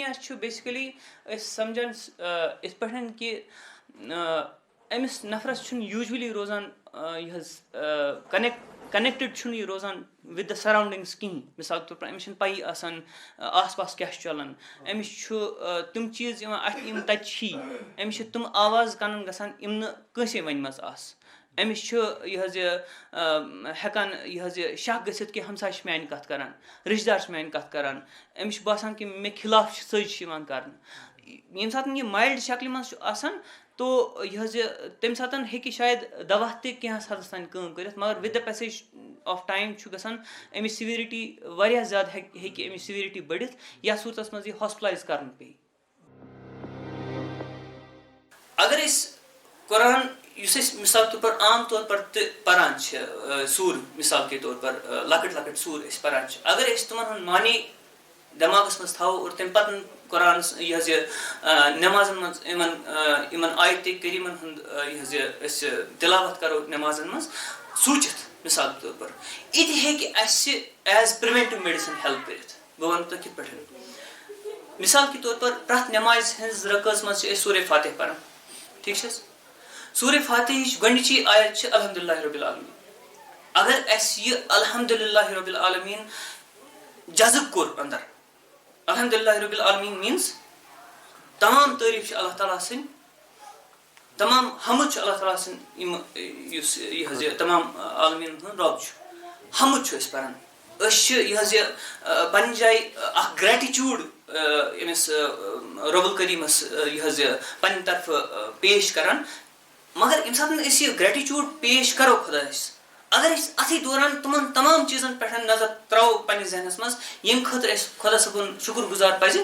انسومنیا چھُ بیسِکلی أسۍ سمجھان یِتھ پٲٹھۍ کہِ أمِس نفرس چھُنہٕ یوٗجؤلی روزان یہِ حظ کنیکٹِڈ چھُنہٕ یہِ روزان وِد دَ سراوڈِنٛگٕس کِہیٖنۍ. مِثال کے طور پر أمِس چھِنہٕ پَیی آسان آس پاس کیٛاہ چھُ چلان. أمِس چھُ تِم چیٖز یِوان اَتھِ یِم تَتہِ چھی. أمِس چھِ تِم آواز کَنَن گژھان یِم نہٕ کٲنٛسے ؤنۍمَژ آسہٕ. أمِس چھُ یہِ حظ یہِ ہٮ۪کان یہِ حظ یہِ شک گٔژھِتھ کہِ ہمساے چھِ میٛانہِ کَتھ کَران, رِشتہٕ دار چھِ میٛانہِ کَتھ کَران. أمِس چھُ باسان کہِ مےٚ خِلاف چھِ سٲزِش چھِ یِوان کَرنہٕ. ییٚمہِ ساتہٕ یہِ مایلڈ شکلہِ منٛز چھُ آسان تو یہِ حظ یہِ تَمہِ ساتہٕ ہیٚکہِ شاید دوا تہِ کینٛہَس حدس تانۍ کٲم کٔرِتھ, مگر with the passage of time چھُ گژھان أمِس سِویرِٹی واریاہ زیادٕ ہیٚکہِ أمِس سِویرِٹی بٔڑِتھ یَتھ صوٗرتَس منٛز یہِ ہاسپِٹلایز کَرُن پیٚیہِ. اگر أسۍ قرآن یُس أسۍ مِثال کے طور پر عام طور پر تہِ پَران چھِ سوٗر مِثال کے طور پر لۄکٕٹۍ لۄکٕٹۍ سوٗر أسۍ پَران چھِ, اگر أسۍ تِمن ہُنٛد معنے دٮ۪ماغس منٛز تھاوو اور تَمہِ پَتہٕ قرآنَس یہِ حظ یہِ نٮ۪مازن منٛز یِمن آیتہِ کریٖمن ہُنٛد یہِ حظ یہِ أسۍ تِلاوت کرو نٮ۪مازن منٛز سوٗنٛچِتھ مِثال کے طور پر یہِ تہِ ہیٚکہِ اَسہِ ایز پرٛوینٹِو میڈِسن ہیلپ کٔرِتھ. بہٕ وَنہو تۄہہِ کِتھ پٲٹھۍ. مِثال کے طور پر پرٛٮ۪تھ نٮ۪مازِ ہٕنٛز رکٲژ منٛز چھِ أسۍ سورہ فاتح پران, ٹھیٖک چھِ حظ. سورہ فاتحٕچ گۄڈنِچی آیت چھِ الحمدُاللہ رۄبِ العالمیٖن. اگر اَسہِ یہِ الحمدُاللہ رۄبِ العالمیٖن جذب کوٚر اندر, الحمدُاللہ رۄبِ العالمیٖن میٖنٕز تمام تعٲریٖف چھِ اللہ تعالیٰ سٕنٛدۍ, تمام حمد چھُ اللہ تعالیٰ سٕنٛدۍ یُس یہِ حظ یہِ تمام عالمیٖنن ہُنٛد رۄب چھُ. حمد چھُ أسۍ پران. أسۍ چھِ یہِ حظ یہِ پننہِ جایہِ اکھ گریٹِچوٗڈ أمِس رۄب الکریٖمس یہِ حظ یہِ پننہِ طرفہٕ پیش کران. مگر ییٚمہِ ساتہٕ أسۍ یہِ گریٹِچوٗڈ پیش کرو خۄدایس, اگر أسۍ اَتھٕے دوران تِمن تمام چیٖزن پٮ۪ٹھ نظر ترٛاوو پننِس ذہنس منٛز ییٚمہِ خٲطرٕ اَسہِ خۄدا صٲبُن شُکُر گُزار پزِ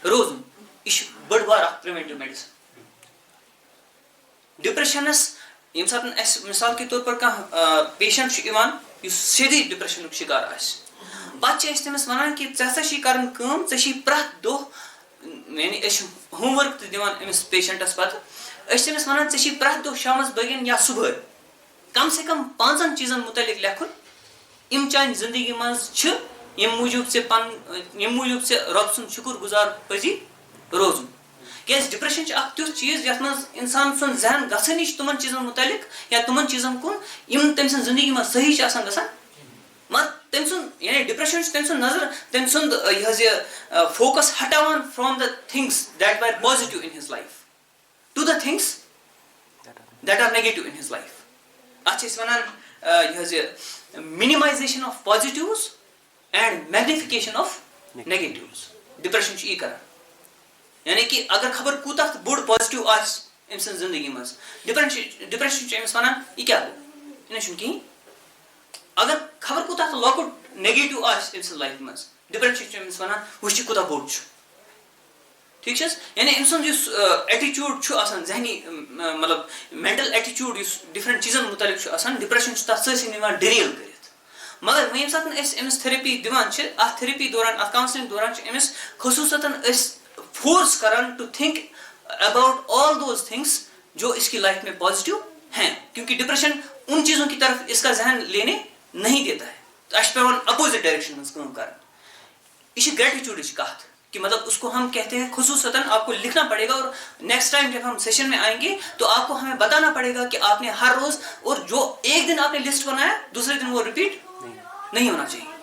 روزُن, یہِ چھُ بٔڑ بار اکھ پرٛوینٹِو میڈِسن. ڈپریشنس ییٚمہِ ساتہٕ اَسہِ مِثال کے طور پر کانٛہہ پیشنٹ چھُ یِوان یُس سیٚدھی ڈپریشنُک شِکار آسہِ, پتہٕ چھِ أسۍ تٔمِس ونان کہِ ژےٚ ہسا چھی کرُن کٲم, ژےٚ چھی پرٛٮ۪تھ دۄہ یعنی أسۍ چھِ ہوم ؤرک تہِ دِوان أمِس پیشنٹس پتہٕ, أسۍ چھِ تٔمِس ونان ژےٚ چھی پرٛٮ۪تھ دۄہ شامس بٲگٮ۪ن یا صبحٲے کم سے کم 5 چیٖزن مُتعلق لیکھُن یِم چانہِ زندگی منٛز چھِ, ییٚمہِ موٗجوٗب ژےٚ رۄب سُنٛد شُکُر گُزار پزی روزُن. کیٛازِ ڈپریشن چھُ اکھ تیُتھ چیٖز یتھ منٛز انسان سُنٛد ذہن گژھٲنی چھُ تِمن چیٖزن مُتعلق یا تِمن چیٖزن کُن یِم تٔمۍ سٕنٛز زندگی منٛز صحیح چھِ آسان گژھان, مگر تٔمۍ سُنٛد یعنی ڈپریشن چھُ تٔمۍ سُنٛد نظر تٔمۍ سُنٛد یہِ حظ یہِ فوکس ہٹاوان from the things that were positive in his life to the things that are negative in his life. اتھ چھِ أسۍ ونان یہِ حظ یہِ minimization of positives and magnification of negatives. Depression چھُ یی کران, یعنی کہِ اگر خبر کوٗتاہ تہِ بوٚڑ پازِٹِو آسہِ أمۍ سٕنٛز زندگی منٛز, ڈپریشن چھُ أمِس ونان یہِ کیٛاہ گوٚو, یہِ نہ چھُنہٕ کِہیٖنۍ. اگر خبر کوٗتاہ تہِ لۄکُٹ نیگیٹِو آسہِ أمۍ سٕنٛز لایفہِ منٛز, ڈپریشن چھُ أمِس ونان وٕچھ یہِ کوٗتاہ بوٚڑ چھُ, ٹھیٖک چھِ حظ. یعنی أمۍ سُنٛد یُس ایٹِچوٗڈ چھُ آسان ذہنی مطلب مینٹل ایٹِچوٗڈ یُس ڈِفرنٹ چیٖزن مُتعلق چھُ آسان, ڈپریشن چھُ تتھ سۭتۍ سۭتۍ یِوان ڈِریل کٔرِتھ. مگر وۄنۍ ییٚمہِ ساتہٕ أسۍ أمِس تھیرپی دِوان چھِ, اتھ تھیرپی دوران اتھ کاونسلنگ دوران چھِ أمِس خصوٗصتن أسۍ فورس کران to think about all those things جو اس کی لائف میں پازیٹو ہیں, کیونکہ ڈپریشن ان چیزوں کی طرف اس کا ذہن لینے نہیں دیتا ہے. تو اَسہِ چھُ پیوان اپوزٹ ڈائریکشن منٛز کٲم کرٕنۍ. یہ چھِ گریٹِچوٗڈٕچ کتھ کہ مطلب اس کو ہم کہتے ہیں خصوصاً آپ کو لکھنا پڑے گا, اور نیکسٹ ٹائم جب ہم سیشن میں آئیں گے تو آپ کو ہمیں بتانا پڑے گا کہ آپ نے ہر روز, اور جو ایک دن آپ نے لسٹ بنایا دوسرے دن وہ ریپیٹ نہیں ہونا چاہیے.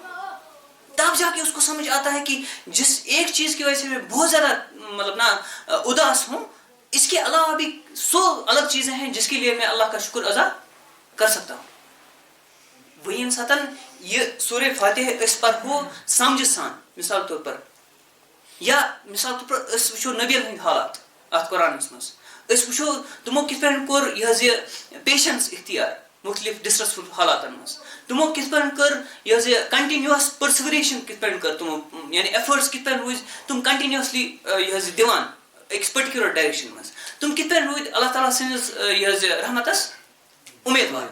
تب جا کے اس کو سمجھ آتا ہے کہ جس ایک چیز کی وجہ سے میں بہت زیادہ مطلب نا اداس ہوں, اس کے علاوہ بھی 100 الگ چیزیں ہیں جس کے لیے میں اللہ کا شکر ادا کر سکتا ہوں. وہی ییٚمہِ ساتہٕ یہ سورہ فاتح أسۍ پرہو سمجھ سان مثال طور پر, یا مثال طور پر أسۍ وٕچھو نبیَن ہٕنٛدۍ حالات اتھ قرآنس منٛز, أسۍ وٕچھو تِمو کِتھ پٲٹھۍ کوٚر یہِ حظ یہِ پیشنس اختیار مختلف ڈسٹرسفل حالاتن منٛز, تِمو کِتھ پٲٹھۍ کٔر یہِ حظ یہِ کنٹِنیوس پٔرسِوریشن کِتھ پٲٹھۍ کٔر تِمو, یعنی ایفٲرٹس کِتھ پٲٹھۍ روٗزۍ تِم کنٹِنیوسلی یہِ حظ یہِ دِوان أکِس پٔرٹِکیوٗلر ڈایریکشن منٛز, تِم کِتھ پٲٹھۍ روٗدۍ اللہ تعالیٰ سٕنٛدِس یہِ حظ یہِ رحمتس اُمیدوار,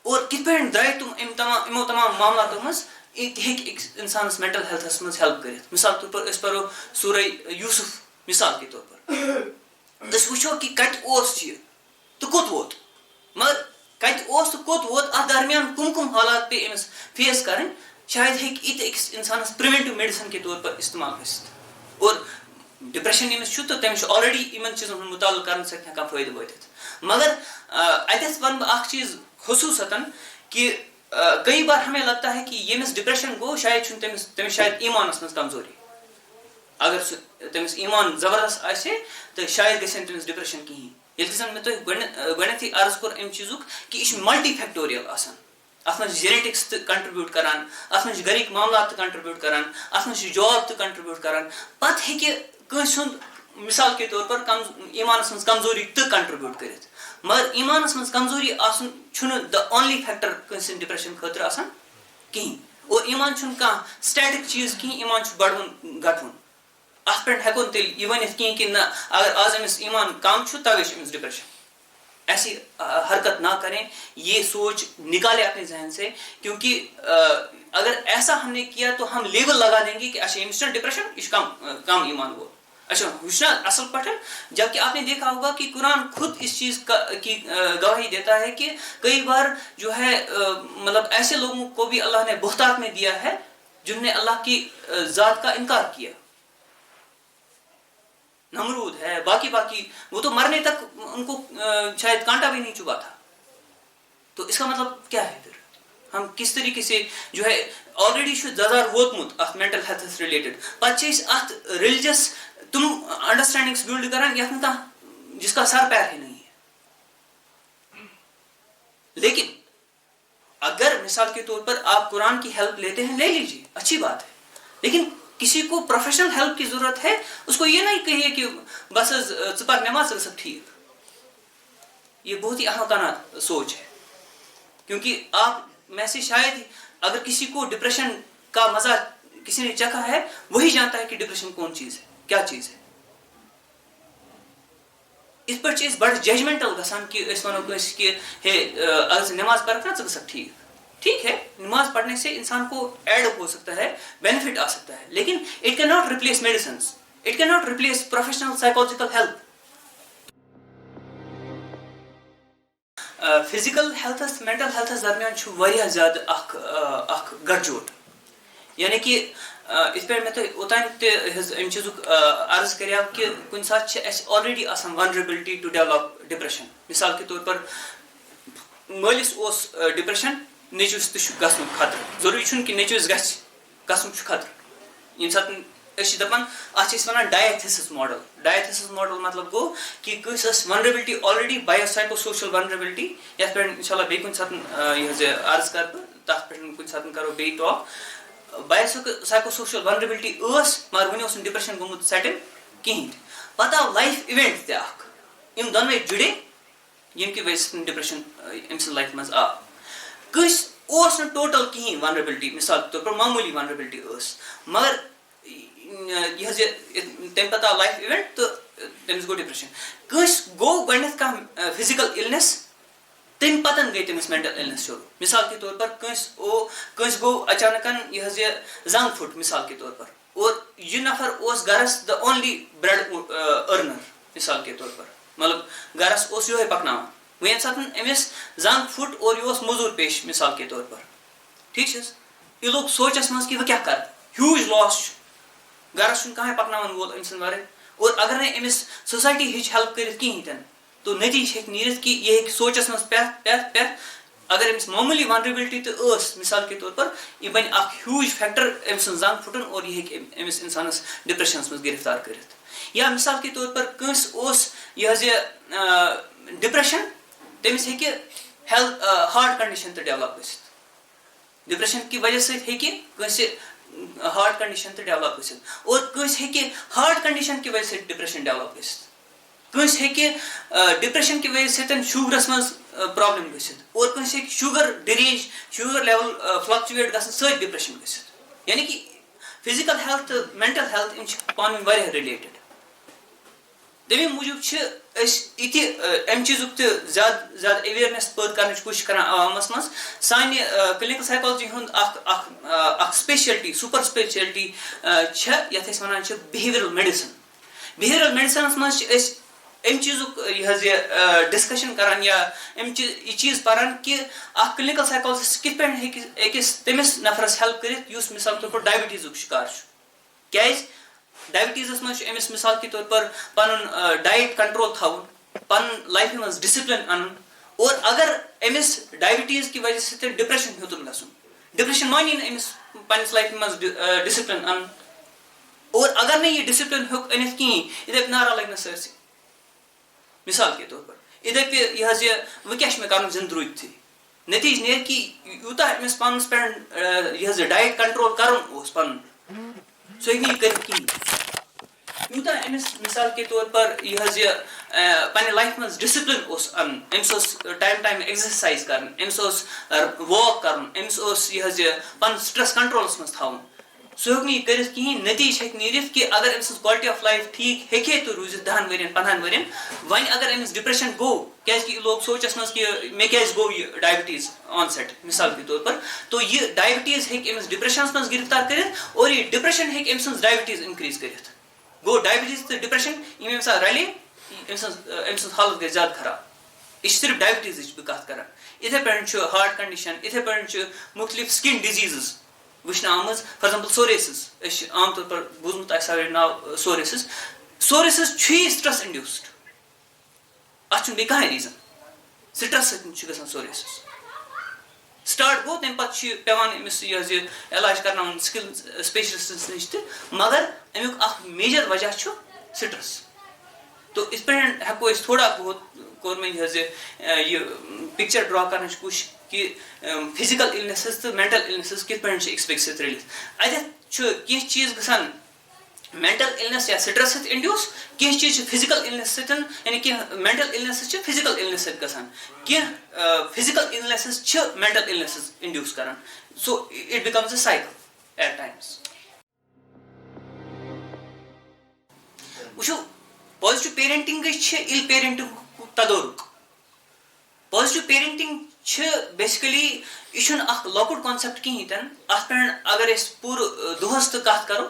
اور کِتھ پٲٹھۍ درٛاے تِم یِمو تمام معاملاتو منٛز. یہِ تہِ ہیٚکہِ أکِس اِنسانس مینٹل ہیلتھس منٛز ہیلپ کٔرِتھ. مثال طور پر أسۍ پرو سورہ یوٗسف مثال کے طور پر, أسۍ وٕچھو کہِ کتہِ اوس یہِ تہٕ کوٚت ووت, مگر کتہِ اوس تہٕ کوٚت ووت اتھ درمیان کم حالات پیٚیہِ أمِس فیس کرٕنۍ, شاید ہیٚکہِ یہِ تہِ أکِس اِنسانس پرٛوینٹِو میڈِسن کے طور پر استعمال گٔژھِتھ. اور ڈپریشن ییٚمِس چھُ تہٕ تٔمِس چھُ آلریڈی یِمن چیٖزن ہُنٛد مُطالعہٕ کرنہٕ سۭتۍ ہٮ۪کان فٲیدٕ وٲتِتھ. مگر اتٮ۪تھ ونہٕ بہٕ اکھ چیٖز خصوٗصتن کہِ کئی بار ہمیں لگتا ہے کہ ییٚمِس ڈپریشن گوٚو شاید چھُنہٕ تٔمِس شاید ایٖمانس منٛز کمزوری. اگر سُہ تٔمِس ایٖمان زبردست آسہِ تہٕ شاید گژھِ نہٕ تٔمِس ڈپریشن کِہیٖنۍ. ییٚلہِ زن مےٚ تۄہہِ گۄڈنٮ۪تھٕے عرض کوٚر امہِ چیٖزُک کہِ یہِ چھُ ملٹی فیکٹوریل آسان. اتھ منٛز چھِ جینیٹکس تہِ کنٹربیوٗٹ کران, اتھ منٛز چھِ گرِکۍ معاملات تہِ کنٹربیوٗٹ کران, اتھ منٛز چھِ جاب تہِ کنٹربیوٗٹ کران. پتہٕ ہیٚکہِ کٲنٛسہِ ہُنٛد مثال کے طور پر ایٖمانس منٛز کمزوری تہِ کنٹربیوٗٹ کٔرِتھ. مگر ایٖمانس منٛز کمزوری آسُن چھُنہٕ د اونلی فیکٹر کٲنٛسہِ ہٕنٛدِ ڈپریشن خٲطرٕ آسان کِہیٖنۍ. اور ایٖمان چھُنہٕ کانٛہہ سٹیٹِک چیٖز کِہیٖنۍ, ایٖمان چھُ بڑوُن گٹوُن. اتھ پٮ۪ٹھ ہٮ۪کو نہٕ تیٚلہِ یہِ ؤنِتھ کِہیٖنۍ کہِ نہ اگر آز أمِس ایٖمان کم چھُ توے چھُ أمِس ڈپریشن. ایسی حرکت نہ کریں, یہ سوچ نکالے اپنے ذہن سے, کیونکہ اگر ایسا ہم نے کیا تو ہم لیبل لگا دیں گے کہ اچھا یہ مسٹر ڈپریشن, یہ کم ایمان وہ. اچھا ہوشنا اصل پٹھن, جبکہ آپ نے دیکھا ہوگا کہ قرآن خود اس چیز کی گواہی دیتا ہے کہ کئی بار جو ہے مطلب ایسے لوگوں کو بھی اللہ نے بہتات میں دیا ہے جنہوں نے اللہ کی ذات کا انکار کیا. نمرود ہے, باقی وہ تو مرنے تک ان کو شاید کانٹا بھی نہیں چبھا تھا. تو اس کا مطلب کیا ہے پھر ہم کس طریقے سے جو ہے آلریڈی چھُ ززار ووتمُت اتھ مینٹل ہیلتھس رِلیٹڈ, پتہٕ چھِ أسۍ اتھ ریلجس تم انڈرسٹینڈنگس بلڈ کران یتھ نہٕ کانٛہہ جس کا سر پیر ہی نہیں ہے. لیکن اگر مثال کے طور پر آپ قرآن کی ہیلپ لیتے ہیں لے لیجیے, اچھی بات ہے, لیکن کسی کو پروفیشنل ہیلپ کی ضرورت ہے اس کو یہ نہیں کہیے کہ بس ژٕ نماز ژٕ گژھکھ ٹھیک. یہ بہت ہی احمقانہ سوچ ہے, کیونکہ آپ میں سے شاید اگر کسی کو ڈپریشن کا مزہ کسی نے چکھا ہے وہی جانتا ہے کہ ڈپریشن کون چیز ہے, کیا چیز ہے. اس پر چیز بڑھ ججمنٹل گژھان کہ اس ونو کٲنٛسہِ کہ ہے اگر ژٕ نماز پرکھ نا ژٕ گژھکھ ٹھیک. ٹھیک ہے, نماز پڑھنے سے انسان کو ایڈ ہو سکتا ہے, بینیفٹ آ سکتا ہے, لیکن it can not replace medicines, it can not replace professional psychological help. Physical ہیلتھس مینٹل ہیلتھس درمیان چھُ واریاہ زیادٕ اکھ گٹجوٹ. یعنی کہ یِتھ پٲٹھۍ مےٚ تۄہہِ اوٚتانۍ تہِ امہِ چیٖزُک عرض کریو کہ کُنہِ ساتہٕ چھِ اَسہِ آلریڈی آسان ونریبلٹی ٹو ڈیولپ ڈپریشن. مثال کے طور پر مٲلِس اوس ڈپریشن, نیٚچوِس تہِ چھُ گژھنُک خطرٕ. ضروٗری چھُنہٕ کہِ نیٚچوِس گژھِ, گژھنُک چھُ خطرٕ. ییٚمہِ ساتہٕ أسۍ چھِ دپان اتھ چھِ أسۍ ونان ڈایتھسس ماڈل. ڈایتھسس ماڈل مطلب گوٚو کہ کٲنٛسہِ ٲس vulnerability already bio psycho social vulnerability, یتھ پٮ۪ٹھ انشاء اللہ بیٚیہِ کُنہِ ساتہٕ یہِ حظ یہِ عرض کرٕ بہٕ, تتھ پٮ۪ٹھ کُنہِ ساتہٕ کرو بیٚیہِ talk. Bio psycho social vulnerability ٲس مگر وُنہِ اوس نہٕ ڈپریشن گوٚمُت سیٹل کِہیٖنۍ. پتہٕ آو لایف اِوینٹ تہِ اکھ, یِم دۄنوے جُڑے ییٚمہِ کہِ وجہ سۭتۍ ڈپریشن أمۍ سٕنٛدِ لایفہِ منٛز آو. کٲنٛسہِ اوس نہٕ ٹوٹل کِہیٖنۍ ونریبلٹی, مثال کے طور پر معموٗلی ونریبلٹی ٲس, مگر یہِ حظ یہِ تمہِ پتہٕ آو لایف اِوینٹ تہٕ تٔمِس گوٚو ڈپریشن. کٲنٛسہِ گوٚو گۄڈنیٚتھ کانٛہہ فزیکل اِلنیس, تمہِ پتن گٔے تٔمِس مینٹل اِلنیس شروع. مثال کے طور پر کٲنٛسہِ گوٚو اچانکن یہِ حظ یہِ زنٛگ پھُٹ مثال کے طور پر, اور یہِ نفر اوس گرس د اونلی بریڈ أرنر مثال کے طور پر, مطلب گرس اوس یِہوے پکناوان. وۄنۍ ییٚمہِ ساتہٕ أمِس زنٛگ پھُٹ اور یہِ اوس موٚزوٗر پیش مثال کے طور پر, ٹھیک چھِ حظ, یہِ لوٚگ سونٛچس منٛز کہِ وۄنۍ کیٛاہ کرٕ, ہیوٗج لاس چھُ, گرس چھُنہٕ کٕہٕنۍ پکناوان وول أمۍ سٕنٛدِ ورٲے, اور اگر نہٕ أمِس سوسایٹی ہیٚچ ہیلپ کٔرِتھ کِہیٖنۍ تہِ نہٕ تو نتیجہِ ہیٚکہِ نیٖرِتھ کہِ یہِ ہیٚکہِ سونٛچس منٛز پٮ۪تھ اگر أمِس معموٗلی ونریبلٹی تہِ ٲس مثال کے طور پر, یہِ بنہِ اکھ ہیوٗج فیکٹر أمۍ سٕنٛز زنٛگ پھُٹُن اور یہِ ہیٚکہِ أمِس انسانس ڈپریشنس منٛز گرفتار کٔرِتھ. یا مثال کے طور پر کٲنٛسہِ اوس یہِ حظ یہِ ڈپریشن, تٔمِس ہیٚکہِ ہارٹ کنڈیشن تہِ ڈیولپ گٔژھِتھ. ڈپریشن کہِ وجہ سۭتۍ ہیٚکہِ کٲنٛسہِ ہارٹ کنڈیشن تہِ ڈیولپ گٔژھِتھ, اور کٲنٛسہِ ہیٚکہِ ہارٹ کنڈیشن کہِ وجہ سۭتۍ ڈپریشن ڈیولپ گٔژھِتھ. کٲنٛسہِ ہیٚکہِ ڈپریشن کہِ وجہ سۭتۍ شُگرس منٛز پرابلم گٔژھِتھ, اور کٲنٛسہِ ہیٚکہِ شُگر ڈِریج شُگر لیول فلکچُویٹ گژھنہٕ سۭتۍ ڈپریشن گٔژھِتھ. یعنی کہ فزیکل ہیلتھ تہٕ مینٹل ہیلتھ یِم چھِ پانہٕ ؤنۍ واریاہ رِلیٹڈ. تمے موٗجوٗب چھِ أسۍ یِتہِ امہِ چیٖزُک تہِ زیادٕ زیادٕ ایویرنیس پٲدٕ کرنٕچ کوٗشش کران عوامس منٛز. سانہِ کلینکل سایکالجی ہُنٛد اکھ سپیشلٹی سوپر سپیشلٹی چھےٚ یتھ أسۍ ونان چھِ بِہیویرل میڈِسن. بِہیویرل میڈِسنس منٛز چھِ أسۍ امہِ چیٖزُک یہِ حظ یہِ ڈسکشن کران یا یہِ چیٖز پران کہِ اکھ کلینکل سایکالجسٹ کِتھ پٲٹھۍ ہیٚکہِ أکِس تٔمِس نفرس ہیلپ کٔرِتھ یُس مثال کے طور پر ڈایبٹیٖزُک شِکار چھُ. کیازِ ڈائبٹیٖزَس منٛز چھُ أمِس مِثال کے طور پر پَنُن ڈایٹ کَنٹرول تھاوُن، پَنُن لایفہِ منٛز ڈِسپلِن اَنُن. اور اگر أمِس ڈایبٹیٖز کہِ وجہ سۭتۍ ڈِپریشن ہیوٚتُن گژھُن، ڈِپریشن مانی نہٕ أمِس پنٛنِس لایفہِ منٛز ڈِسپلِن اَنُن، اور اگر نہٕ یہِ ڈِسپلِن ہیوٚک أنِتھ کِہیٖنۍ، یہِ دَپہِ نارا لَگہِ مےٚ سٲرسٕے. مِثال کے طور پر یہِ دَپہِ یہِ حظ یہِ وۄنۍ کیٛاہ چھُ مےٚ کَرُن زِندٕ روٗدۍتھٕے. نٔتیٖجہٕ نیرِ کہِ یوٗتاہ أمِس پانَس پٮ۪ٹھ یہِ حظ یہِ ڈایٹ کَنٹرول کَرُن اوس پَنُن، سُہ ہیٚکہِ نہٕ یہِ کٔرِتھ کِہیٖنۍ. یوٗتاہ أمِس مِثال کے طور پر یہِ حظ یہِ پنٛنہِ لایفہِ منٛز ڈِسپلِن اوس اَنُن، أمِس اوس ٹایم ٹایم ایٚگزَرسایز کَرٕنۍ، أمِس اوس واک کَرُن، أمِس اوس یہِ حظ یہِ پَنُن سٹرٛٮ۪س کَنٹرولَس منٛز تھاوُن، سُہ ہیوٚک نہٕ یہِ کٔرِتھ کِہیٖنۍ. نٔتیٖجہٕ ہیٚکہِ نیٖرِتھ کہِ اگر أمۍ سٕنٛز کالٹی آف لایف ٹھیٖک ہیٚکہِ ہے تہِ روٗزِتھ 10 ؤرۍیَن 15 ؤرۍیَن. وۄنۍ اگر أمِس ڈِپریشن گوٚو کیٛازِکہِ یہِ لوگ سونٛچَس منٛز کہِ مےٚ کیٛازِ گوٚو یہِ ڈایبٹیٖز آن سٮ۪ٹ مِثال کے طور پر، تو یہِ ڈایبٹیٖز ہیٚکہِ أمِس ڈِپریشنَس منٛز گِرفتار کٔرِتھ، اور یہِ ڈِپریشن ہیٚکہِ أمۍ سٕنٛز ڈایبٹیٖز اِنکرٛیٖز کٔرِتھ. گوٚو ڈایبٹیٖز تہٕ ڈِپریشن یِم أمۍ ساتہٕ رَلے أمۍ سٕنٛز حالت گژھِ زیادٕ خراب. یہِ چھِ صرف ڈایبٹیٖزٕچ بہٕ کَتھ کَران. یِتھَے پٲٹھۍ چھُ ہاٹ کَنڈِشَن، یِتھَے پٲٹھۍ چھُ مُختلِف سِکِن ڈِزیٖزٕز وٕچھنہٕ آمٕژ. فار ایٚگزامپٕل سوریسِس، أسۍ چھِ عام طور پر بوٗزمُت آسہِ ساروی ناو سوریسِس. سوریسِس چھُ یہِ سٹرٛٮ۪س اِنڈیوٗسڈ، اَتھ چھُنہٕ بیٚیہِ کٕہٕنۍ ریٖزن. سٹرٛٮ۪س سۭتۍ چھُ گژھان سوریسِس. سٹاٹ گوٚو تَمہِ پَتہٕ چھُ پیٚوان أمِس یہِ حظ یہِ علاج کَرناوُن سِکِن سپیشلِسٹَس نِش تہِ، مگر اَمیُک اکھ میجر وجہ چھُ سٹرٛٮ۪س. تو یِتھ پٲٹھۍ ہٮ۪کو أسۍ تھوڑا بہت کوٚر مےٚ یہِ حظ یہِ پِکچر ڈرا کَرنٕچ کوٗشِش کہِ فِزِکَل اِلنٮ۪سٕز تہٕ مٮ۪نٹَل اِلنٮ۪سٕز کِتھ پٲٹھۍ چھِ أکِس بیٚکہِ سۭتۍ رٔلِتھ. اَتٮ۪تھ چھُ کینٛہہ چیٖز گژھان مٮ۪نٹَل اِلنٮ۪س یا سٹرٛٮ۪س سۭتۍ اِنڈیوٗس، کینٛہہ چیٖز چھِ فِزِکَل اِلنٮ۪س سۭتۍ، یعنی کینٛہہ مٮ۪نٹَل اِلنٮ۪سٕز چھِ فِزِکَل اِلنٮ۪س سۭتۍ گژھان، کینٛہہ فِزِکَل اِلنٮ۪سٕز چھِ مٮ۪نٹَل اِلنٮ۪سٕز اِنڈیوٗس کَران. So it becomes a cycle at times. وٕچھو پازِٹِو پیرنٹِنٛگٕے چھِ اِل پیرنٹِنٛگُک تدورُک. پازِٹِو پیرنٹِنٛگ چھِ بیسِکٔلی یہِ چھُنہٕ اکھ لۄکُٹ کانسیپٹ کِہیٖنۍ تہِ نہٕ. اَتھ پٮ۪ٹھ اگر أسۍ پوٗرٕ دۄہَس تہٕ کَتھ کَرو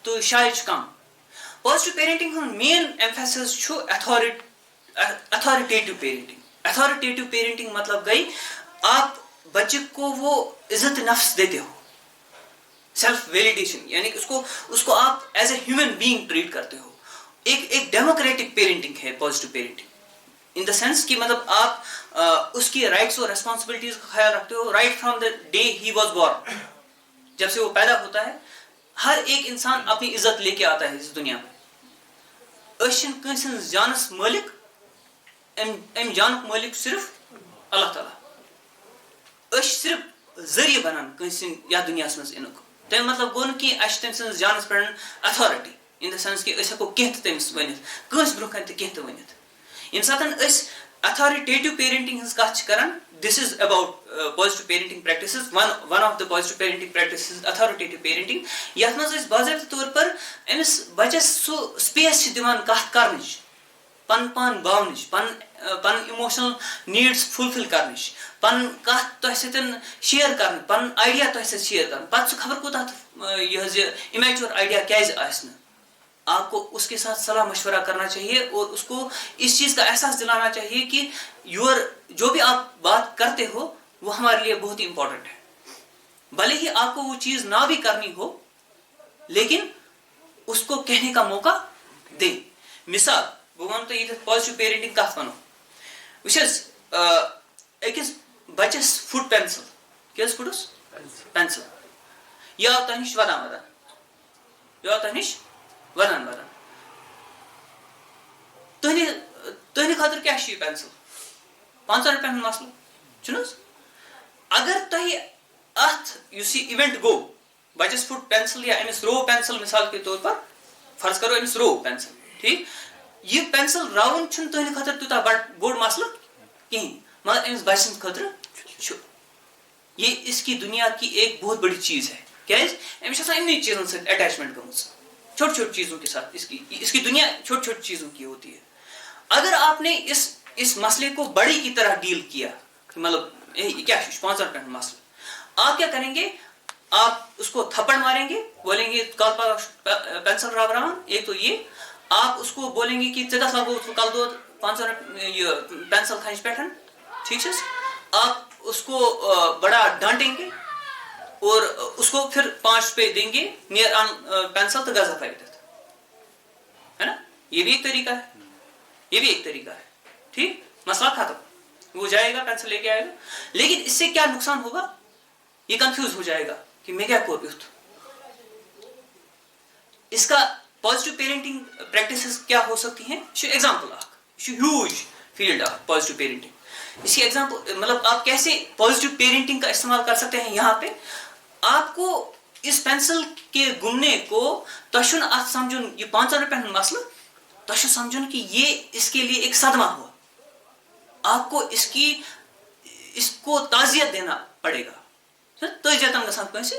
تہٕ شاید چھُ کَم. پازِٹِو پیرنٹِنٛگ ہُنٛد مین ایمفیسِس چھُ اتھارٹیٹِو پیرنٹِنٛگ. اتھارٹیٹِو پیرنٹِنٛگ مطلب گٔے آپ بچے کو وہ عزت نفس دیتے ہو، سیلف ویلیڈیشن، یعنی اس کو آپ as a human being treat کرتے ہو. ایک ڈیموکریٹک پیرنٹنگ ہے positive parenting, in the sense کہ مطلب آپ اس کی رائٹس اور ریسپانسبلٹیز کا خیال رکھتے ہو right from the day he was born. جب سے وہ پیدا ہوتا ہے ہر ایک انسان اپنی عزت لے کے آتا ہے اس دنیا میں. أسۍ کٲنٛسہِ ہٕنٛز جانس مٲلِک، امہِ جانُک مٲلِک صرف اللہ تعالیٰ. أسۍ چھِ صرف ذٔریعہٕ بنان کٲنٛسہِ ہٕنٛدۍ یتھ دُنیاہس منٛز یِنُک. تمیُک مطلب گوٚو نہٕ کینٛہہ اَسہِ چھِ تٔمۍ سٕنٛدِس جانس پٮ۪ٹھ اتھارٹی اِن دا سینس کہِ أسۍ ہٮ۪کو کینٛہہ تہِ تٔمِس ؤنِتھ، کٲنٛسہِ برونٛہہ کَنہِ تہِ کینٛہہ تہِ ؤنِتھ. ییٚمہِ ساتہٕ أسۍ اتھارٹیٹِو پیرنٹنگ ہٕنٛز کتھ چھِ کران، this is about positive parenting practices. One of the positive parenting practices authoritative parenting, یتھ منٛز أسۍ باضٲبطہٕ طور پر أمِس بچس سُہ سپیس چھِ دِوان کتھ کرنٕچ، پنُن پان باونٕچ، پنٕنۍ اِموشنل نیٖڈس فُلفِل کرنٕچ، پنُن کتھ تۄہہِ سۭتۍ شیر کرٕنۍ، پنُن آیڈیا تۄہہِ سۭتۍ شیر کرُن. پتہٕ سُہ خبر کوٗتاہ یہِ حظ یہِ اِمیچور آیڈیا کیازِ آسہِ نہٕ، آپ کو اس کے ساتھ صلاح مشورہ کرنا چاہیے اور اس کو اس چیز کا احساس دلانا چاہیے کہ جو بھی آپ بات کرتے ہو وہ ہمارے لیے بہت ہی امپورٹنٹ ہے. بھلے ہی آپ کو وہ چیز نہ بھی کرنی ہو لیکن اس کو کہنے کا موقع دیں. مثال بہٕ وَنہٕ تۄہہِ ییٚتٮ۪تھ پازِٹِو پیرنٹنگ کتھ وَنو. وٕچھ حظ أکِس بچس فُٹ پینسل، کیٛاہ حظ فُٹس پینسل، یہِ آو تۄہہِ نِش ودان تُہنٛدِ خٲطرٕ کیٛاہ چھُ یہِ پینسل؟ 500 رۄپین ہُنٛد مسلہٕ چھُنہٕ حظ؟ اگر تۄہہِ اتھ یُس یہِ اِوینٹ گوٚو بچس فُٹ پینسل یا أمِس رو پینسل مثال کے طور پر فرض کرو أمِس رو پینسل، ٹھیٖک، یہِ پینسل راوُن چھُنہٕ تُہنٛدِ خٲطرٕ تیوٗتاہ بوٚڑ مسلہٕ کِہیٖنۍ، مگر أمِس بچہِ سٕنٛدِ خٲطرٕ چھُ. یہ اس کی دنیا کی ایک بہت بڑی چیز ہے. کیٛازِ أمِس چھِ آسان اِمنٕے چیٖزن سۭتۍ اٹیچمنٹ گٔمٕژ، چھوٹی چھوٹی چیزوں کے ساتھ اس کی دنیا چھوٹی چھوٹی چیزوں کی ہوتی ہے. اگر آپ نے اس مسئلے کو بڑی کی طرح ڈیل کیا، مطلب یہ کیا ہے 500 روپے کا مسئلہ، آپ کیا کریں گے؟ آپ اس کو تھپڑ ماریں گے، بولیں گے کل پینسل راوراون. ایک تو یہ آپ اس کو بولیں گے کہ ژےٚ کتھ لگو کل دود 500 یہ پینسل کھنچ پہ، ٹھیک ہے. آپ اس کو بڑا ڈانٹیں گے اور اس کو پھر 5 روپے دیں گے، نیر آن پینسل تو گزا پھر. یہ بھی ایک طریقہ ہے, یہ بھی ایک طریقہ ہے. ٹھیک, مسئلہ ختم, وہ جائے گا پینسل لے کے آئے گا. لیکن اس سے کیا نقصان ہوگا, یہ کنفیوز ہو جائے گا کہ میں کیا کروں. اس کا پازیٹیو پیرنٹنگ پریکٹسز کیا ہو سکتی ہیں. یہ example huge field positive parenting. اس کی ایگزامپل مطلب آپ کیسے پازیٹیو پیرنٹنگ کا استعمال کر سکتے ہیں. یہاں پہ آپ کو اس پینسل کے گمنے کو تشن ات سمجھن, یہ 500 روپے مسئلہ تشن سمجھن کہ یہ اس کے لیے ایک صدمہ ہوا. آپ کو اس کو تعزیت دینا پڑے گا. تجتم گژھان کٲنٛسہِ,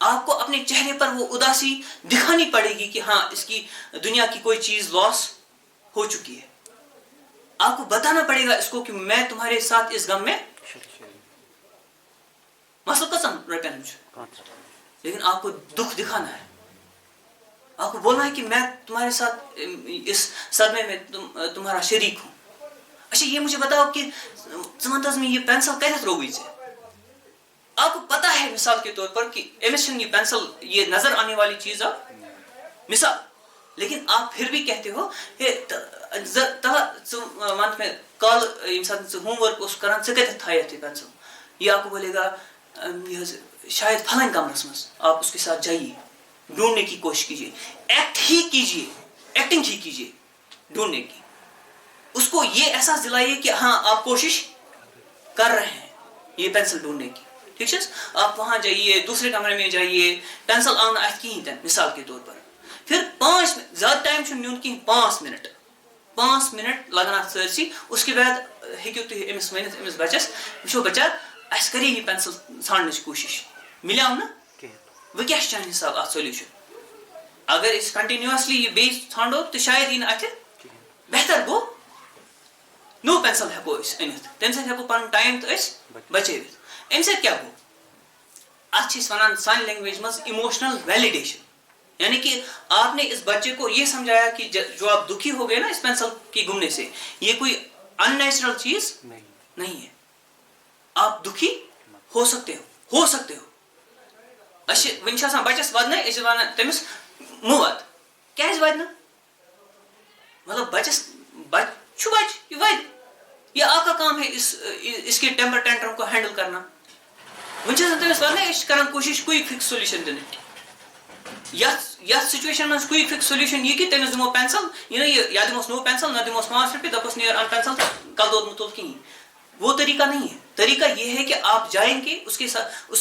آپ کو اپنے چہرے پر وہ اداسی دکھانی پڑے گی کہ ہاں اس کی دنیا کی کوئی چیز لاس ہو چکی ہے. آپ کو بتانا پڑے گا اس کو کہ میں تمہارے ساتھ اس غم میں. مسئلہ قسم رپین, لیکن آپ کو دکھ دکھانا ہے. آپ کو بولنا ہے کہ میں تمہارے ساتھ اس صدمے میں تمہارا شریک ہوں. اچھا یہ مجھے بتاؤ کہ زمانتاز میں یہ پینسل کیسے روگی سے. آپ کو پتا ہے مثال کے طور پر کہ ایمیشن یہ پینسل یہ نظر آنے والی چیز مثال, لیکن آپ پھر بھی کہتے ہو منت میں کال ہوم ورک اس کران ثے کتھ تھایت یہ پینسل. یہ آپ کو بولے گا شاید فلان کمرس میں. آپ اس کے ساتھ جائیے, ڈھونڈنے کی کوشش کیجیے, ایکٹ ہی کیجیے, ایکٹنگ ہی کیجیے ڈھونڈنے کی. اس کو یہ احساس دلائیے کہ ہاں آپ کوشش کر رہے ہیں یہ پینسل ڈھونڈنے کی. ٹھیک ہے, آپ وہاں جائیے, دوسرے کمرے میں جائیے, پینسل آن ات کہیں تن مثال کے طور پر. پھر 5 منٹ, زیادہ ٹائم چھُنہٕ نیُن کِہیٖنۍ, 5 منٹ لگن ات سرسی. اس کے بعد ہیٚکِو تُہۍ أمِس ؤنِتھ أمِس بچس وٕچھو بچہ اَسہِ کَرے یہِ پینسل ژھانڈنٕچ کوٗشِش, مِلیو نہٕ, وۄنۍ کیٛاہ چھُ چانہِ حساب اتھ سولوٗشن. اگر أسۍ کنٹِنیوسلی یہِ بیٚیہِ ژھانڈو تہٕ شاید یی نہٕ اَتھِ, بہتر گوٚو نوٚو پینسل ہٮ۪کو أسۍ أنِتھ. تَمہِ سۭتۍ ہٮ۪کو پنُن ٹایم تہٕ أسۍ بچٲوِتھ. اَمہِ سۭتۍ کیٛاہ گوٚو, اتھ چھِ أسۍ ونان سانہِ لینگویج منٛز اِموشنل ویلِڈیشن. یعنی کہ آپ نے اس بچے کو یہ سمجھایا کہ جو آپ دکھی ہو گئے نا اس پینسل کے گمنے سے, یہ کوئی ان نیچرل چیز نہیں ہے. آپ دکھی ہو سکتے ہو اچھا ون بچس ودن تمس مت کیٛازِ ود نہٕ, مطلب بچس بچ یہ ود, یہ آپ کا کام ہے اس کے ٹیمپر ٹینٹرم کو ہینڈل کرنا. ون تمس ودن کران کوشش کوئک فکس سولوشن دن. یتھ سچویشن میں کوئک فکس سولوشن یہ کہ تمس دمو پینسل, یا دموس نو پینسل, نہ دموس 5 روپیے, دپوس نیر ان پینسل کل دود متول کہیں. وہ طریقہ نہیں ہے. طریقہ یہ ہے کہ آپ جائیں گے اس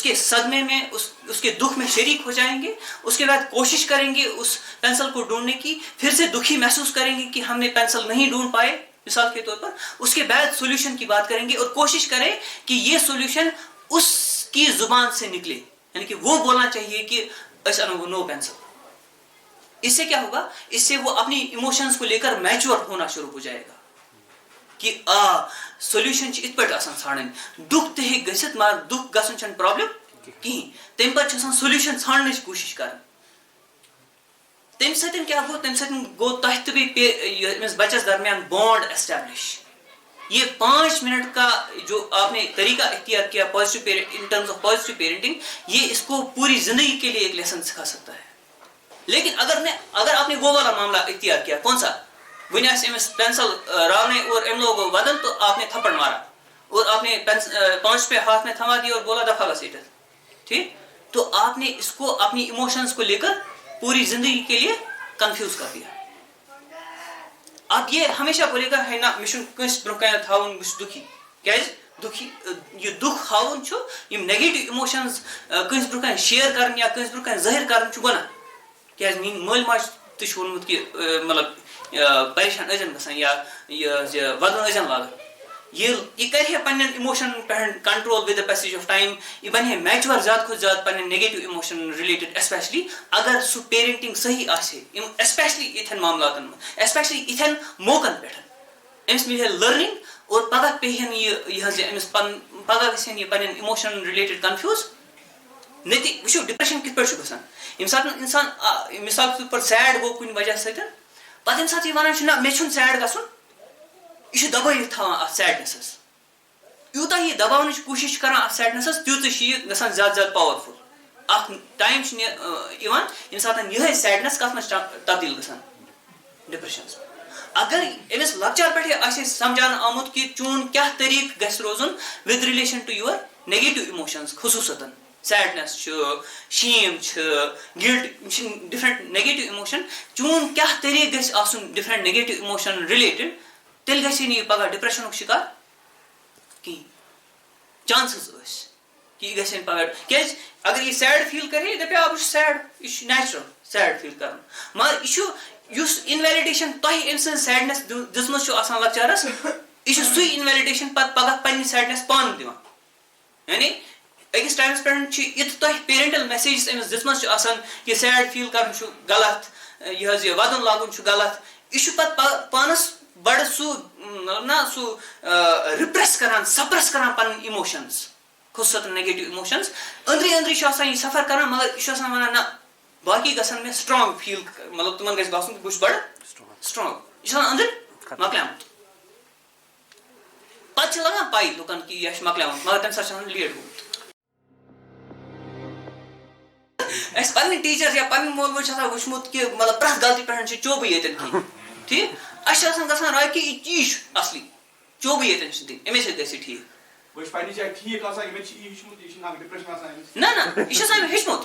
کے صدمے میں, اس کے دکھ میں شریک ہو جائیں گے, اس کے بعد کوشش کریں گے اس پینسل کو ڈھونڈنے کی, پھر سے دکھی محسوس کریں گے کہ ہم نے پینسل نہیں ڈھونڈ پائے مثال کے طور پر. اس کے بعد سولوشن کی بات کریں گے اور کوشش کریں کہ یہ سولوشن اس کی زبان سے نکلے, یعنی کہ وہ بولنا چاہیے کہ اس انو نو پینسل. اس سے کیا ہوگا, اس سے وہ اپنی ایموشنز کو لے کر میچور ہونا شروع ہو جائے گا کہ سولوشن ات پہ ژھانڈن. دکھ تہ گھت مگر دکھ گھن چھ پرابلم کہیں, تمہ پتہ سولوشن ژھانڈنٕچ کوشش کر. تمہ سۭتۍ کیا گو, تمہ سۭتۍ گو تہ تہ بیٚیہِ بچس درمیان بانڈ ایسٹیبلش. یہ 5 منٹ کا جو آپ نے طریقہ اختیار کیا in terms of positive parenting, یہ اس کو پوری زندگی کے لیے ایک لیسن سکھا سکتا ہے. لیکن اگر آپ نے وہ والا معاملہ اختیار کیا, کون سا, ون امس پینسل راونے اور ام لوگوں ودن تو آپ نے تھپڑ مارا اور آپ نے 5 پہ ہاتھ میں تھما دیا اور بولا دفعہ کا سیٹر. ٹھیک, تو آپ نے اس کو اپنی ایموشنز کو لے کر پوری زندگی کے لیے کنفیوز کر دیا. آپ یہ ہمیشہ بولے گا ہے نا مشن کنس برکان تھاون بس دکھی, کیاز دکھی یہ دکھ ہاون چھو یم نیگیٹو ایموشنز کنس برکان شیئر کرن یا کنس برکان ظاہر کرن چھو گنا. کیاز مین مول ماج تش ونمت کہ مطلب پریشان ازن گسان یا ودن ازن لاگان. یہ کرے پنن ایموشن پہ control with the passage of time. یہ بنہ میچور زیادہ کھت زیادہ پنن نیگیٹو ایموشن ریلیٹڈ, اسپیشلی اگر سہ پیرنٹنگ صحیح آسے, اسپیشلی اتھن معاملاتن میں, اسپیشلی اتھن موقعن پہ. امس ملے لرننگ اور پگہ پیہن یہ امس پگہ گھن یہ پنن ایموشن ریلیٹڈ کنفیوز. نتی وچھو ڈپریشن کت پہ گھان, یم سات انسان مثال کے طور پر سیڈ گو کن وجہ سۭتۍ, پتہ یم سات یہ ونان نہ مے چھُنہٕ سیڈ گژھُن, یہ دبٲیِتھ تھاوان اتھ سیڈنسس. یوٗتاہ یہ دباونٕچ کوٗشش کران اتھ سیڈنسس تیوٗتاہ چھُ یہِ گژھان زیادٕ زیادٕ پاورفُل. اکھ ٹایم چھُ یِوان ییٚمہِ ساتہٕ یِہے سیڈنس کتھ منٛز تبدیل گژھان, ڈپریشنس. اگر أمِس لۄکچار پٮ۪ٹھٕے آسہِ سمجھاونہٕ آمُت کہِ چون کیٛاہ طریٖقہٕ گژھِ روزُن with relation to your negative emotions خصوٗصتن سیڈنس چھُ شیم چھُ گِلٹ یِم چھِ ڈِفرنٹ نیگیٹِو اِموشن چون کیٛاہ طریٖقہٕ گژھِ آسُن ڈِفرنٹ نیگیٹِو اِموشن رِلیٹِڈ تیٚلہِ گژھِ نہٕ یہِ پگاہ ڈِپریشنُک شِکار کِہیٖنۍ. چانسز ٲسۍ کہِ یہِ گژھِ نہٕ پگاہ کیازِ اگر یہِ سیڈ فیٖل کرِ یہِ دپہِ بہٕ چھُس سیڈ یہِ چھُ نیچرل سیڈ فیٖل کرُن مگر یہِ چھُ یُس اِنویلِڈیشن تۄہہِ أمۍ سٕنٛز سیڈنس دِژمٕژ چھُ آسان لۄکچارس یہِ چھُ سُے اِنویلِڈیشن پتہٕ پگاہ پننہِ سیڈنس پانہٕ دِوان. یعنی أکِس ٹایمس پٮ۪ٹھ چھِ یِتھ تۄہہِ پیرنٹل میسیجز أمِس دِژمٕژ چھِ آسان یہِ سیڈ فیٖل کرُن چھُ غلط یہِ حظ یہِ ودُن لاگُن چھُ غلط یہِ چھُ پتہٕ پانس بڑٕ سُہ نا سُہ رِپریس کران سپریس کران پنٕنۍ اِموشنز خصوٗصتن نیگیٹِو اِموشنز أنٛدری أنٛدری چھُ آسان یہِ سفر کران مگر یہِ چھُ آسان ونان نہ باقی گژھن مےٚ سٹرانگ فیٖل مطلب تِمن گژھِ باسُن بہٕ چھُس بڑٕ سٹرانگ یہِ چھُ آسان أنٛدرۍ مۄکلیومُت پتہٕ چھِ لگان پاے لُکن کہِ یہِ چھُ مۄکلیومُت مگر تمہِ ساتہٕ چھُ آسان لیٹ گوٚمُت. اَسہِ پنٕنۍ ٹیٖچر یا پنٕنۍ مول موج چھُ آسان وٕچھمُت کہِ مطلب پرٛٮ۪تھ غلطی پٮ۪ٹھ چھِ چوبہٕ ییٚتٮ۪ن کینٛہہ ٹھیٖک اَسہِ چھُ آسان گژھان راے کہِ یی چھُ اصلی چوبہٕ ییٚتٮ۪ن چھِ دِنۍ اَمے سۭتۍ گژھِ یہِ ٹھیٖک. نہ نہ یہِ چھُ آسان أمۍ ہیٚچھمُت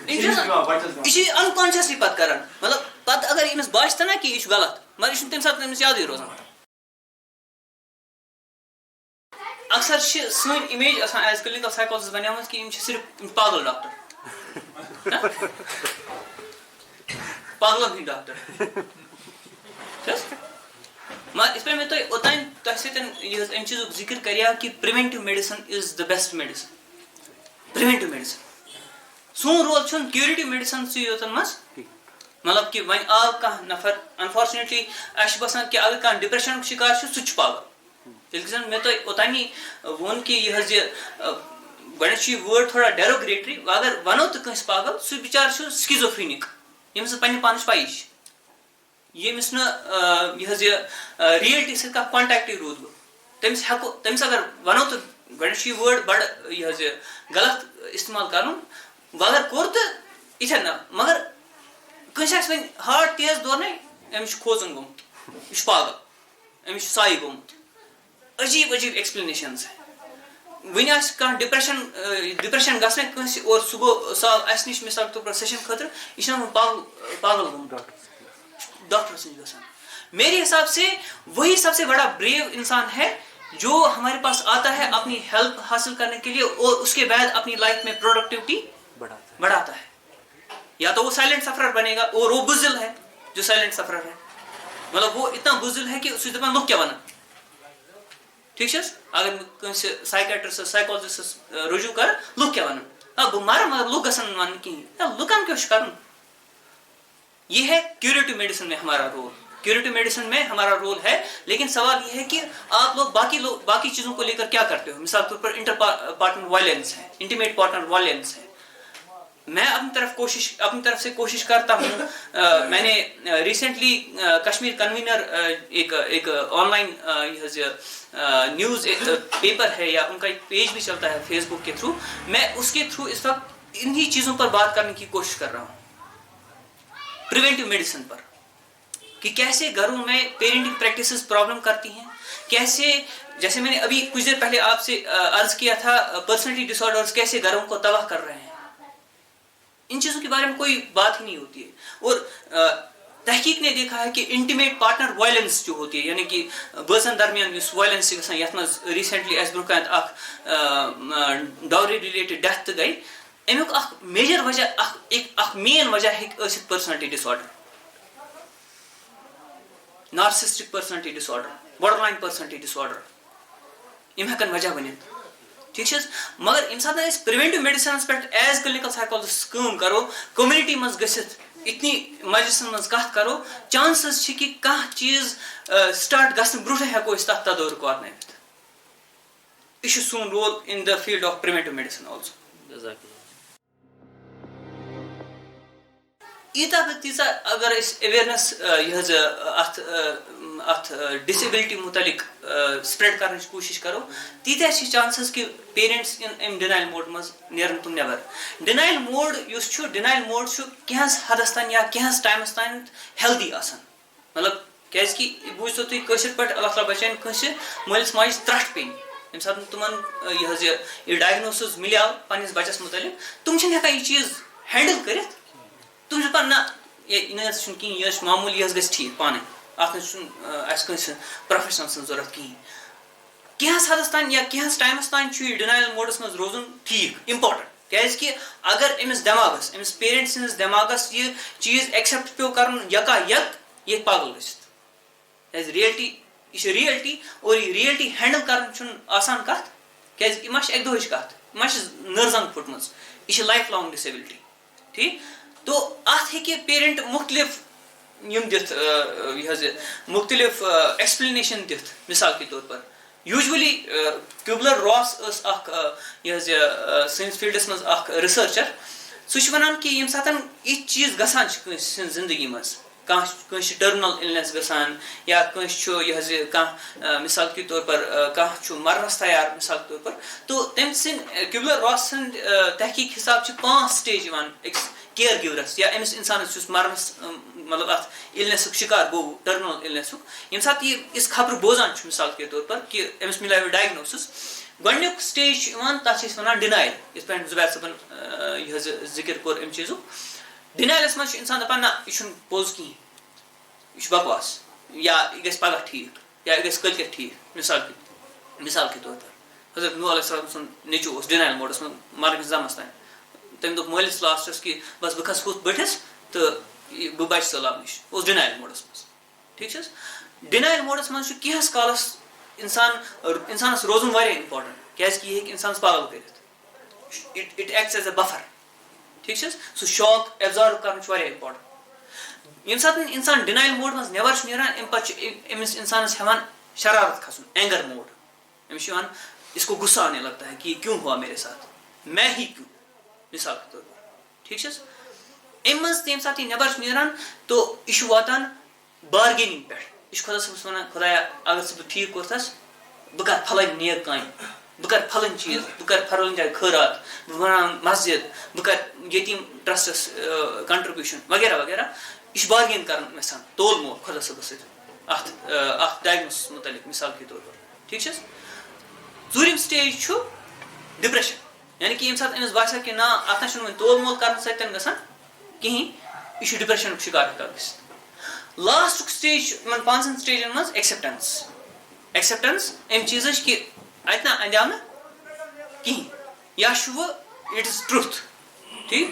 یہِ چھُ انکانشیسلی پتہٕ کران مطلب پتہٕ اگر أمِس باسہِ تہِ نہ کہِ یہِ چھُ غلط مگر یہِ چھُنہٕ تمہِ ساتہٕ أمِس یادٕے روزان. اکثر چھِ سٲنۍ اِمیج آسان ایز کلینکل سایکالجسٹ بنیمٕژ کہِ یِم چھِ صرف پاگل ڈاکٹر پاگلن ہٕنٛدۍ ڈاکٹر مگر یِتھ پٲٹھۍ مےٚ تۄہہِ اوٚتانۍ تۄہہِ سۭتۍ یہِ حظ اَمہِ چیٖزُک ذِکر کریو کہِ preventive medicine is the best medicine. Preventive medicine سون رول چھُنہٕ کیوریٹِو میڈِسنسٕے یوتن منٛز مطلب کہِ وۄنۍ آو کانٛہہ نفر انفارچُنیٹلی اَسہِ چھُ باسان کہِ اگر کانٛہہ ڈِپریشنُک شِکار چھُ سُہ تہِ چھُ پاگل ییٚلہِ زن مےٚ تۄہہِ اوٚتانی ووٚن کہِ یہِ حظ یہِ گۄڈنیٚتھ چھُ یہِ وٲڈ تھوڑا ڈیروگریٹری اگر وَنو تہِ کٲنٛسہِ پاگل سُہ بِچار چھُ سکِزوفرینِک ییٚمِس نہٕ پننہِ پانٕچ پایی چھِ ییٚمِس نہٕ یہِ حظ یہِ رِیلٹی سۭتۍ کانٛہہ کانٹیکٹٕے روٗدمُت تٔمِس اگر وَنو تہٕ گۄڈنیٚتھ چھُ یہِ وٲڈ بڑٕ یہِ حظ یہِ غلط استعمال کرُن وۄنۍ اگر کوٚر تہٕ یِتھے نہ مگر کٲنٛسہِ آسہِ وۄنۍ ہارٹ تیز دورنے أمِس چھُ کھوژُن گوٚمُت یہِ چھُ پاگل أمِس چھُ سایہِ گوٚمُت عجیٖب عجیٖب ایٚکٕسپلینیشنز. وٕنہِ آسہِ کانٛہہ ڈِپریشن گژھنے کٲنٛسہِ اور سُہ گوٚو سال اَسہِ نِش مِثال کے طور پر سیشن خٲطرٕ یہِ چھُ پاگل گوٚمُت ڈاکٹرس نِش گژھان. میرے حساب سے وہی سب سے بڑا بریو انسان ہے جو ہمارے پاس آتا ہے اپنی ہیلپ حاصل کرنے کے لیے اور اس کے بعد اپنی لائف میں پروڈکٹیوٹی بڑھاتا ہے. یا تو وہ سائلنٹ سفرر بنے گا اور وہ بزدل ہے جو سائلنٹ سفرر ہے مطلب وہ اتنا بزدل ہے کہ سُہ چھُ دپان لُکھ کیٛاہ وَنان ٹھیٖک چھِ حظ اگر بہٕ کٲنٛسہِ سایکیٹرسس سایکالجسٹس رجوٗع کرٕ لُکھ کیٛاہ وَنان بہٕ مَرٕ مگر لُکھ گژھن نہٕ وَنٕنۍ کِہیٖنۍ لُکن کیٛاہ چھُ کَرُن. یہ ہے کیوریٹو میڈیسن میں ہمارا رول. کیوریٹو میڈیسن میں ہمارا رول ہے لیکن سوال یہ ہے کہ آپ لوگ باقی چیزوں کو لے کر کیا کرتے ہو. مثال کے طور پر انٹر پارٹنر وائلنس ہے انٹیمیٹ پارٹنر وائلنس ہے. میں اپنی طرف سے کوشش کرتا ہوں. میں نے ریسنٹلی کشمیر کنوینر ایک آن لائن نیوز پیپر ہے یا ان کا ایک پیج بھی چلتا ہے فیس بک کے تھرو. میں اس کے تھرو اس وقت انہی چیزوں پر بات کرنے کی کوشش کر رہا ہوں پریونٹیو میڈیسن پر کہ کیسے گھروں میں پیرنٹنگ پریکٹسز پرابلم کرتی ہیں کیسے جیسے میں نے ابھی کچھ دیر پہلے آپ سے عرض کیا تھا پرسنالٹی ڈس آرڈرز کیسے گھروں کو تباہ کر رہے ہیں. ان چیزوں کے بارے میں کوئی بات ہی نہیں ہوتی ہے. اور تحقیق نے دیکھا ہے کہ انٹیمیٹ پارٹنر وائلنس جو ہوتی ہے یعنی کہ بٲژن درمیان یُس وائلنس چھِ گژھان یَتھ منٛز ریسنٹلی اَسہِ برونٛہہ کَنہِ اکھ ڈاوری رِلیٹڈ ڈیتھ تہِ گٔے امیُک اکھ میجر وجہ اکھ مین وجہ ہیٚکہِ ٲسِتھ پٔرسنلٹی ڈس آرڈر نارسسٹک پٔرسنلٹی ڈس آرڈر باڈر لائن پٔرسنلٹی ڈس آرڈر یِم ہیٚکن وجہ بٔنِتھ. ٹھیٖک چھِ حظ مگر ییٚمہِ ساتہٕ أسۍ پرٛوینٹِو میڈِسنس پٮ۪ٹھ ایز کلینکل سایکالجسٹ کٲم کرو کومنٹی منٛز گٔژھِتھ اتنی مجلسن منٛز کتھ کرو چانسز چھِ کہِ کانٛہہ چیٖز سٹارٹ گژھنہٕ برونٛٹھٕے ہیٚکو أسۍ تتھ تدارک واتنٲوِتھ. یہِ چھُ سون role in the field of preventive medicine also. ییٖژاہ بہٕ تیٖژاہ اگر أسۍ ایویرنیس یہِ حظ اتھ ڈسیبلٹی متعلق سپریڈ کرنٕچ کوٗشش کرو تیٖتیاہ چھِ چانسز کہِ پیرنٹس یِن امہِ ڈِنایل موڈ منٛز نیرن تِم نٮ۪بر. ڈِنایل موڈ یُس چھُ ڈِنایل موڈ چھُ کینٛہس حدس تام یا کینٛہس ٹایمس تام ہیلدی آسان مطلب کیازِ بوٗزتو تُہۍ کٲشِر پٲٹھۍ اللہ تعالیٰ بچٲیِن کٲنٛسہِ مٲلِس ماجہِ ترٛٹھ پیٚنۍ ییٚمہِ ساتہٕ تِمن یہِ ڈایگنوسِس مِلیو پنٛنِس بَچَس مُتعلِق تِم چھِنہٕ ہٮ۪کان یہِ چیٖز ہینڈل کٔرِتھ تِم چھِ دَپان نہ یہِ نہ حظ چھُنہٕ کِہیٖنۍ یہِ حظ چھُ معموٗلی یہِ حظ گژھِ ٹھیٖک پانَے اَتھ منٛز چھُنہٕ اَسہِ کٲنٛسہِ پروفیشنل سٕنٛز ضوٚرتھ کِہیٖنۍ کینٛہَس حدس تانۍ یا کینٛہَس ٹایمَس تانۍ چھُ یہِ ڈِنایل موڈَس منٛز روزُن ٹھیٖک اِمپاٹنٹ کیازِ اگر أمِس دٮ۪ماغس أمِس پیرنٹ سٕنٛدِس دٮ۪ماغس یہِ چیٖز ایکسیپٹ پیوٚو کَرُن یکا یک یہِ ہیٚکہِ پاگل گٔژھِتھ کیازِ ریلٹی یہِ چھِ ریلٹی اور یہِ ریلٹی ہینڈل کَرُن چھُنہٕ آسان کَتھ کیازِ یہِ ما چھِ اَکہِ دۄہٕچ کَتھ یہِ ما چھِ نٔرزَن پھٕٹمٕژ یہِ چھِ لایف لانگ ڈِسیبلٹی ٹھیٖک تو اَتھ ہیٚکہِ پیرنٹ مُختلِف یِم دِتھ یہِ حظ یہِ مُختلِف ایکسپلینیشن دِتھ مِثال کے طور پر یوٗجؤلی کیوٗبلر راس ٲس اکھ یہِ حظ یہِ سٲنِس فیٖلڈَس منٛز اکھ رِسٲرچر سُہ چھُ وَنان کہِ ییٚمہِ ساتہٕ یِتھۍ چیٖز گژھان چھِ کٲنٛسہِ سٕنٛزِ زندگی منٛز کانٛہہ چھُ ٹٔرمِنل اِلنٮ۪س گژھان یا کٲنٛسہِ چھُ یہِ حظ یہِ کانٛہہ مِثال کے طور پر کانٛہہ چھُ مرنس تیار مِثال کے طور پر تو تٔمۍ سٕنٛدۍ کیوٗبلر راس سٕنٛدۍ تحقیٖق حِساب چھِ 5 سٹیج یِوان أکِس کِیر گِورس یا أمِس اِنسانس یُس مرنس مطلب اَتھ اِلنٮ۪سُک شِکار گوٚو ٹٔرمِنل اِلنٮ۪سُک ییٚمہِ ساتہٕ یہِ یِژھ خبرٕ بوزان چھُ مِثال کے طور پر کہِ أمِس مِلیو ڈایگنوسِس گۄڈٕنیُک سٹیج چھُ یِوان تَتھ چھِ أسۍ وَنان ڈِنایل یِتھ پٲٹھۍ زُبیر صٲبن یہِ حظ ذِکِر کوٚر اَمہِ چیٖزُک ڈِنایلَس منٛز چھُ اِنسان دَپان نہ یہِ چھُنہٕ پوٚز کِہیٖنۍ یہِ چھُ بکواس یا یہِ گژھِ پگاہ ٹھیٖک یا یہِ گژھِ کٲلۍ کٮ۪تھ ٹھیٖک مِثال کے طور پر حضرت نوح علیہ السلام سُنٛد نیٚچوٗ اوس ڈِنایل موڈَس منٛز مرنٕکِس دمس تانۍ تٔمۍ دوٚپ مٲلِس لاسٹس کہِ بس بہٕ کھسہٕ ہُتھ بٔٹھِس تہٕ بہٕ بچہٕ سہلاب نِش اوس ڈِنایل موڈَس منٛز ٹھیٖک چھِ حظ ڈِنایل موڈَس منٛز چھُ کینٛہَس کالَس اِنسانَس روزُن واریاہ اِمپاٹنٹ کیازِ کہِ یہِ ہیٚکہِ اِنسانَس پاگل کٔرِتھ it acts as a buffer ٹھیٖک چھِ حظ سُہ شاک ایبزارٕو کَرُن چھُ واریاہ اِمپاٹنٹ ییٚمہِ ساتہٕ اِنسان ڈِنایل موڈ منٛز نٮ۪بر چھُ نیران اَمہِ پَتہٕ چھُ أمِس اِنسانَس ہٮ۪وان شرارت کھسُن اینگر موڈ أمِس چھُ یِوان اس کو غصہ آنے لگتا ہے کہ یہ کیوں ہوا میرے ساتھ میں ہی کیوں مِثال کے طور پر ٹھیٖک چھِ حظ اَمہِ منٛز تہِ ییٚمہِ ساتہٕ یہِ نٮ۪بر چھُ نیران تو یہِ چھُ واتان بارگینِنگ پٮ۪ٹھ یہِ چھُ خۄدا صٲبَس وَنان خۄدایا اگر ژٕ بہٕ ٹھیٖک کوٚرتھس بہٕ کَرٕ پھلٲنۍ نیک کامہِ بہٕ کَرٕ پھلٲنۍ چیٖز بہٕ کَرٕ پھلٲنۍ جایہِ خٲرات بہٕ بَناوٕ مسجد بہٕ کَرٕ یتیٖم ٹرسٹس کنٹربیوٗشن وغیرہ وغیرہ یہِ چھُ بارگین کَرُن یژھان تول مول خۄدا صٲبَس سۭتۍ اَتھ ڈایگنوسِس مُتعلِق مِثال کے طور پر ٹھیٖک چھِ حظ ژوٗرِم سٹیج چھُ ڈِپریشن یعنی کہِ ییٚمہِ ساتہٕ أمِس باسیٚو کہِ نہ اَتھ نہ چھُنہٕ وۄنۍ تول مول کَرنہٕ سۭتۍ گژھان کِہیٖنۍ یہِ چھُ ڈِپریشنُک شِکار ہٮ۪کان گٔژھِتھ لاسٹُک سٹیج چھُ یِمن 5 سٹیجن منٛز ایکسیپٹنس اَمہِ چیٖزٕچ کہِ اَتہِ نہ اندیو نہٕ کِہیٖنۍ یا چھُ وۄنۍ اِٹ اِز ٹرٛوتھ ٹھیٖک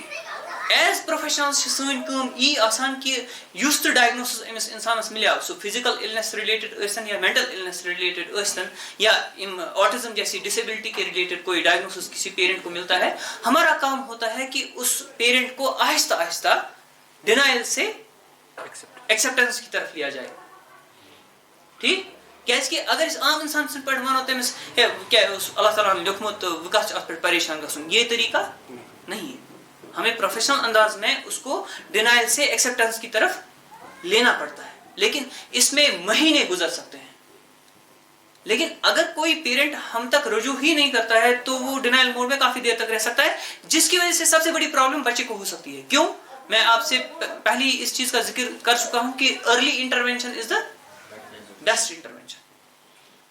ایز پروفیشنلز چھِ سٲنۍ کٲم یی آسان کہِ یُس تہِ ڈایگنوسِس أمِس اِنسانَس مِلیو سُہ فِزِکل اِلنٮ۪س رِلیٹِڈ ٲسۍتن یا مینٹل اِلنٮ۪س رِلیٹِڈ ٲسۍتن یا آٹزم جیسی ڈسیبلٹی کے ریلیٹڈ کوئی ڈائگنوسس کسی پیرنٹ کو ملتا ہے ہمارا کام ہوتا ہے کہ اس پیرنٹ کو آہستہ آہستہ ڈینائل سے ایکسیپٹنس کی طرف لیا جائے ٹھیک کیازکہِ اگر أسۍ عام اِنسان سٕنٛدۍ پٲٹھۍ وَنو تٔمِس ہے کیٛاہ اوس اللہ تعالیٰ ہن لیوٚکھمُت تہٕ وۄنۍ کَتھ چھُ اَتھ پٮ۪ٹھ پریشان گژھُن یہ طریقہ نہیں ہمیں پروفیشنل انداز میں اس کو ڈینائل سے ایکسیپٹنس کی طرف لینا پڑتا ہے لیکن اس میں مہینے گزر سکتے ہیں لیکن اگر کوئی پیرنٹ ہم تک رجوع ہی نہیں کرتا ہے تو وہ ڈینائل موڈ میں کافی دیر تک رہ سکتا ہے جس کی وجہ سے سب سے بڑی پرابلم بچے کو ہو سکتی ہے کیوں میں آپ سے پہلے اس چیز کا ذکر کر چکا ہوں کہ early intervention is the best intervention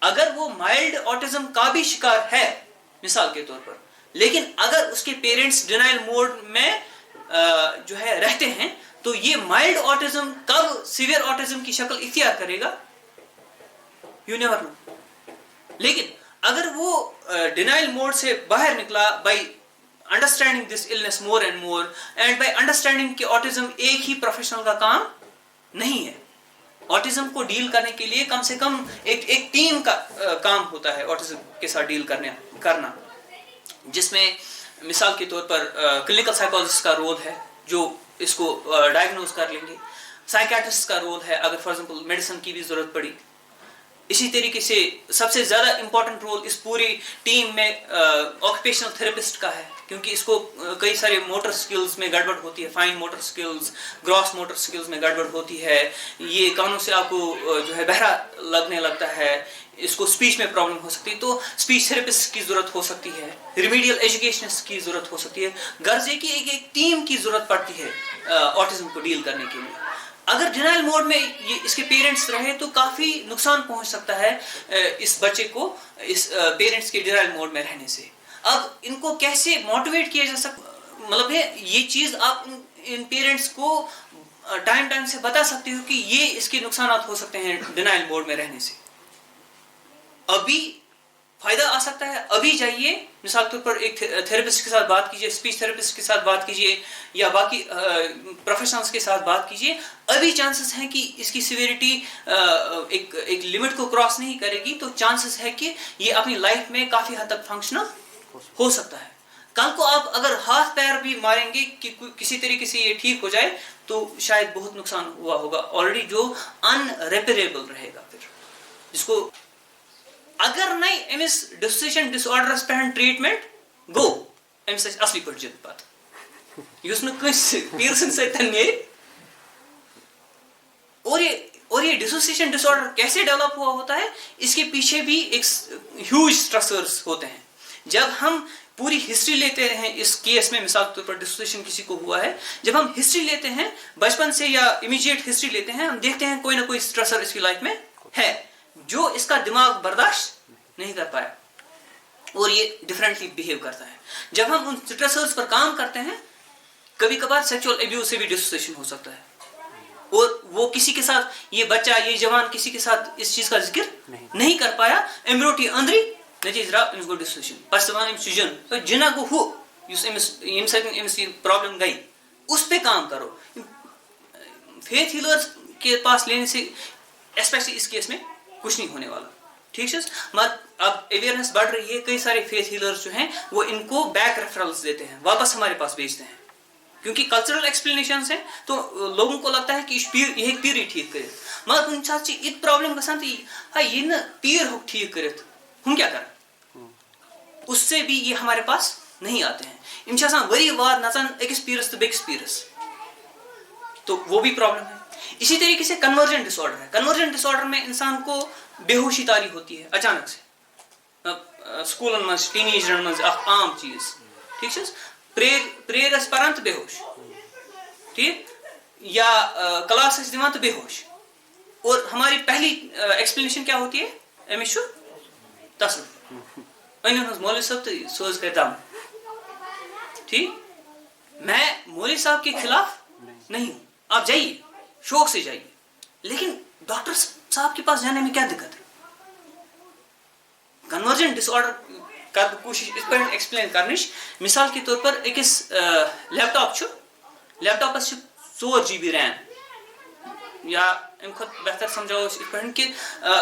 اگر وہ مائلڈ آٹزم کا بھی شکار ہے مثال کے طور پر لیکن اگر اس کے پیرنٹس ڈینائل موڈ میں جو ہے رہتے ہیں تو یہ مائلڈ آٹزم کب سیویئر آٹزم کی شکل اختیار کرے گا یو نیور نو لیکن اگر وہ ڈینائل موڈ سے باہر نکلا by understanding this illness more and more and by understanding کہ آٹزم ایک ہی پروفیشنل کا کام نہیں ہے آٹزم کو ڈیل کرنے کے لیے کم سے کم ایک ٹیم کا کام ہوتا ہے آٹزم کے ساتھ ڈیل کرنا جس میں مثال کے طور پر کلینکل سائیکالوجسٹ کا رول ہے جو اس کو ڈائگنوز کر لیں گے سائیکیٹرسٹ کا رول ہے اگر فار ایگزامپل میڈیسن کی بھی ضرورت پڑی اسی طریقے سے سب سے زیادہ امپورٹنٹ رول اس پوری ٹیم میں آکوپیشنل تھراپسٹ کا ہے کیونکہ اس کو کئی سارے موٹر سکلز میں گڑبڑ ہوتی ہے fine motor skills gross motor skills میں گڑبڑ ہوتی ہے یہ کانوں سے آپ کو جو ہے بہرا لگنے لگتا ہے اس کو اسپیچ میں پرابلم ہو سکتی ہے تو اسپیچ تھراپسٹ کی ضرورت ہو سکتی ہے ریمیڈیل ایجوکیشنسٹ کی ضرورت ہو سکتی ہے غرض یہ کہ ایک ٹیم کی ضرورت پڑتی ہے آٹزم کو ڈیل کرنے کے لیے اگر ڈینائل موڈ میں یہ اس کے پیرنٹس رہے تو کافی نقصان پہنچ سکتا ہے اس بچے کو اس پیرنٹس کے ڈینائل موڈ میں رہنے سے. اب ان کو کیسے موٹیویٹ کیا جا سکتا, مطلب ہے یہ چیز آپ ان پیرنٹس کو ٹائم سے بتا سکتے ہو کہ یہ اس کے نقصانات ہو سکتے ہیں ڈینائل موڈ میں رہنے سے. ابھی فائدہ آ سکتا ہے, ابھی جائیے مثال کے طور پر ایک تھراپسٹ کے ساتھ بات کیجیے, اسپیچ تھراپسٹ کے ساتھ بات کیجیے یا باقی پروفیشنلز کے ساتھ بات کیجیے. ابھی چانسز ہیں کہ اس کی سیویریٹی ایک لمٹ کو کراس نہیں کرے گی, تو چانسز ہے کہ یہ اپنی لائف میں کافی حد تک فنکشنل ہو سکتا ہے. کل کو آپ اگر ہاتھ پیر بھی ماریں گے کہ کسی طریقے سے یہ ٹھیک ہو جائے تو شاید بہت نقصان ہوا ہوگا آلریڈی, جو ان ریپیریبل رہے گا پھر, جس کو اگر نہیں امس ڈسوسیشن ڈس آرڈرس پہ ٹریٹمنٹ گو امس اصلی پہ جد پتہ اس پیر سن ستن نیرِ. اور یہ ڈسوسیشن ڈس آرڈر کیسے ڈیولپ ہوا ہوتا ہے, اس کے پیچھے بھی ایک ہیوج اسٹریسرز ہوتے ہیں. جب ہم پوری ہسٹری لیتے ہیں اس کیس میں, مثال کے طور پر ڈسوسیشن کسی کو ہوا ہے, جب ہم ہسٹری لیتے ہیں بچپن سے یا امیجیٹ ہسٹری لیتے ہیں, ہم دیکھتے ہیں کوئی نہ کوئی اسٹریسر اس کی لائف میں ہے جو اس کا دماغ برداشت نہیں کر پایا اور یہ ڈفرینٹلی بہیو کرتا ہے. جب ہم ان اسٹریسرز پر کام کرتے ہیں, کبھی کبھار سیکچوئل ابیوز سے بھی ڈسوسیشن ہو سکتا ہے, اور وہ کسی کے ساتھ, یہ بچہ یہ جوان کسی کے ساتھ اس چیز کا ذکر نہیں کر پایا, امروٹی اندری نتیجہ درا امس گو ڈسوسیشن. پس دپان امس جن جنا گو ہو اس امس یم سۭتۍ امس یہ پرابلم گئی, اس پہ کام کرو. فیتھ ہیلرز کے پاس لینے سے اسپیشلی اس کیس میں کچھ نہیں ہونے والا, ٹھیک ہے. مگر اب اویئرنیس بڑھ رہی ہے, کئی سارے فیتھ ہیلرز جو ہیں وہ ان کو بیک ریفرلز دیتے ہیں, واپس ہمارے پاس بھیجتے ہیں, کیونکہ کلچرل ایکسپلینیشنز ہیں تو لوگوں کو لگتا ہے کہ یہ پیر ہی ٹھیک کرے. مگر کُنہِ ساتہٕ چھِ یہِ پرابلم گژھان تو یہ نہ پیر ہو ٹھیک کرت, ہم کیا کریں, اس سے بھی یہ ہمارے پاس نہیں آتے ہیں. یم چھِ آسان ؤری واد نژان أکِس پیرس تو بیٚکِس پیرس, تو وہ بھی پرابلم ہے. اسی طریقے سے کنورجن ڈس آرڈر ہے. کنورجن ڈس آرڈر میں انسان کو بے ہوشی تاری ہوتی ہے اچانک سے, سکولن مز ٹین ایجرن مز اخ عام چیز, ٹھیک ہے. پریئرس پران تو بے ہوش, ٹھیک, یا کلاس دِوان تو بے ہوش. اور ہماری پہلی ایکسپلینیشن کیا ہوتی ہے, امس چھُ تصوُر أنِو حظ مولوی صاحب تو سُہ حظ کرِ دم. ٹھیک, میں مولوی صاحب کے خلاف نہیں ہوں, آپ جائیے شوق سے جائیے, لیکن ڈاکٹر صاحب کے پاس جانے میں کیا دقت ہے. کنورجن ڈس آرڈر کر بہٕ کوشش اس پہ ایکسپلین کرنٕچ. مثال کے طور پر أکِس لیپ ٹاپ چھُ, لیپ ٹاپس چھِ 4 GB ریم, یا امہِ کھۄتہٕ بہتر سمجھاوو أسۍ یِتھ پٲٹھۍ کہِ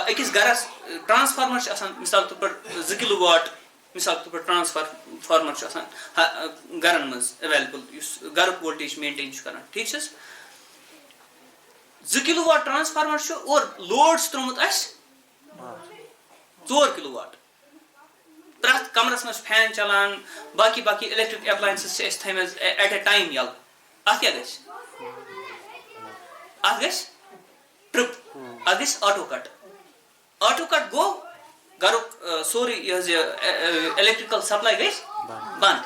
أکِس گرس ٹرانسفارمر چھُ آسان مثال کے طور پر 2 کلو واٹ, مثال کے طور پر ٹرانسفارمر چھُ آسان گرن منٛز ایویلیبل یُس گرُک وولٹیج مینٹین چھُ کران, ٹھیک چھس. 2 کلو واٹ ٹرانسفارمر چھُ اور لوڈ چھُ ترومُت اسہِ 4 کلو واٹ. پرٛٮ۪تھ کمرس منٛز چھُ فین چلان, باقی الیکٹرک ایپلاینسز چھِ أسۍ تھٲیمٕژ ایٹ اے ٹایم یلہٕ. اتھ کیٛاہ گژھِ, اتھ گژھِ ٹرپ, اتھ گژھِ آٹو کٹ. آٹو کٹ گوٚو گرُک سورُے یہِ حظ یہِ الیکٹریکل سپلاے گژھِ بنٛد.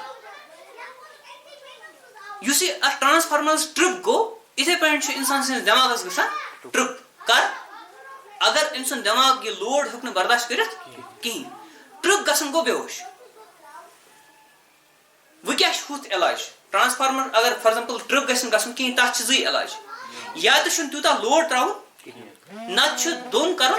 یُس یہِ اتھ ٹرانسفارمرس ٹرپ گوٚو, یِتھے پٲٹھۍ چھُ انسان سٕنٛدِس دٮ۪ماغس گژھان ٹرپ. کر اگر أمۍ سُنٛد دٮ۪ماغ یہِ لوڈ ہیوٚک نہٕ برداشت کٔرِتھ کِہیٖنۍ, ٹرپ گژھن گوٚو بے ہوش. وۄنۍ کیٛاہ چھُ ہُتھ علاج, ٹرانسفارمر اگر فار ایگزامپل ٹرپ گژھِ نہٕ گژھُن کِہیٖنۍ, تتھ چھِ 2 علاج. یا تہِ چھُنہٕ تیوٗتاہ لوڈ تراوُن, نتہٕ چھُ دۄن کرُن,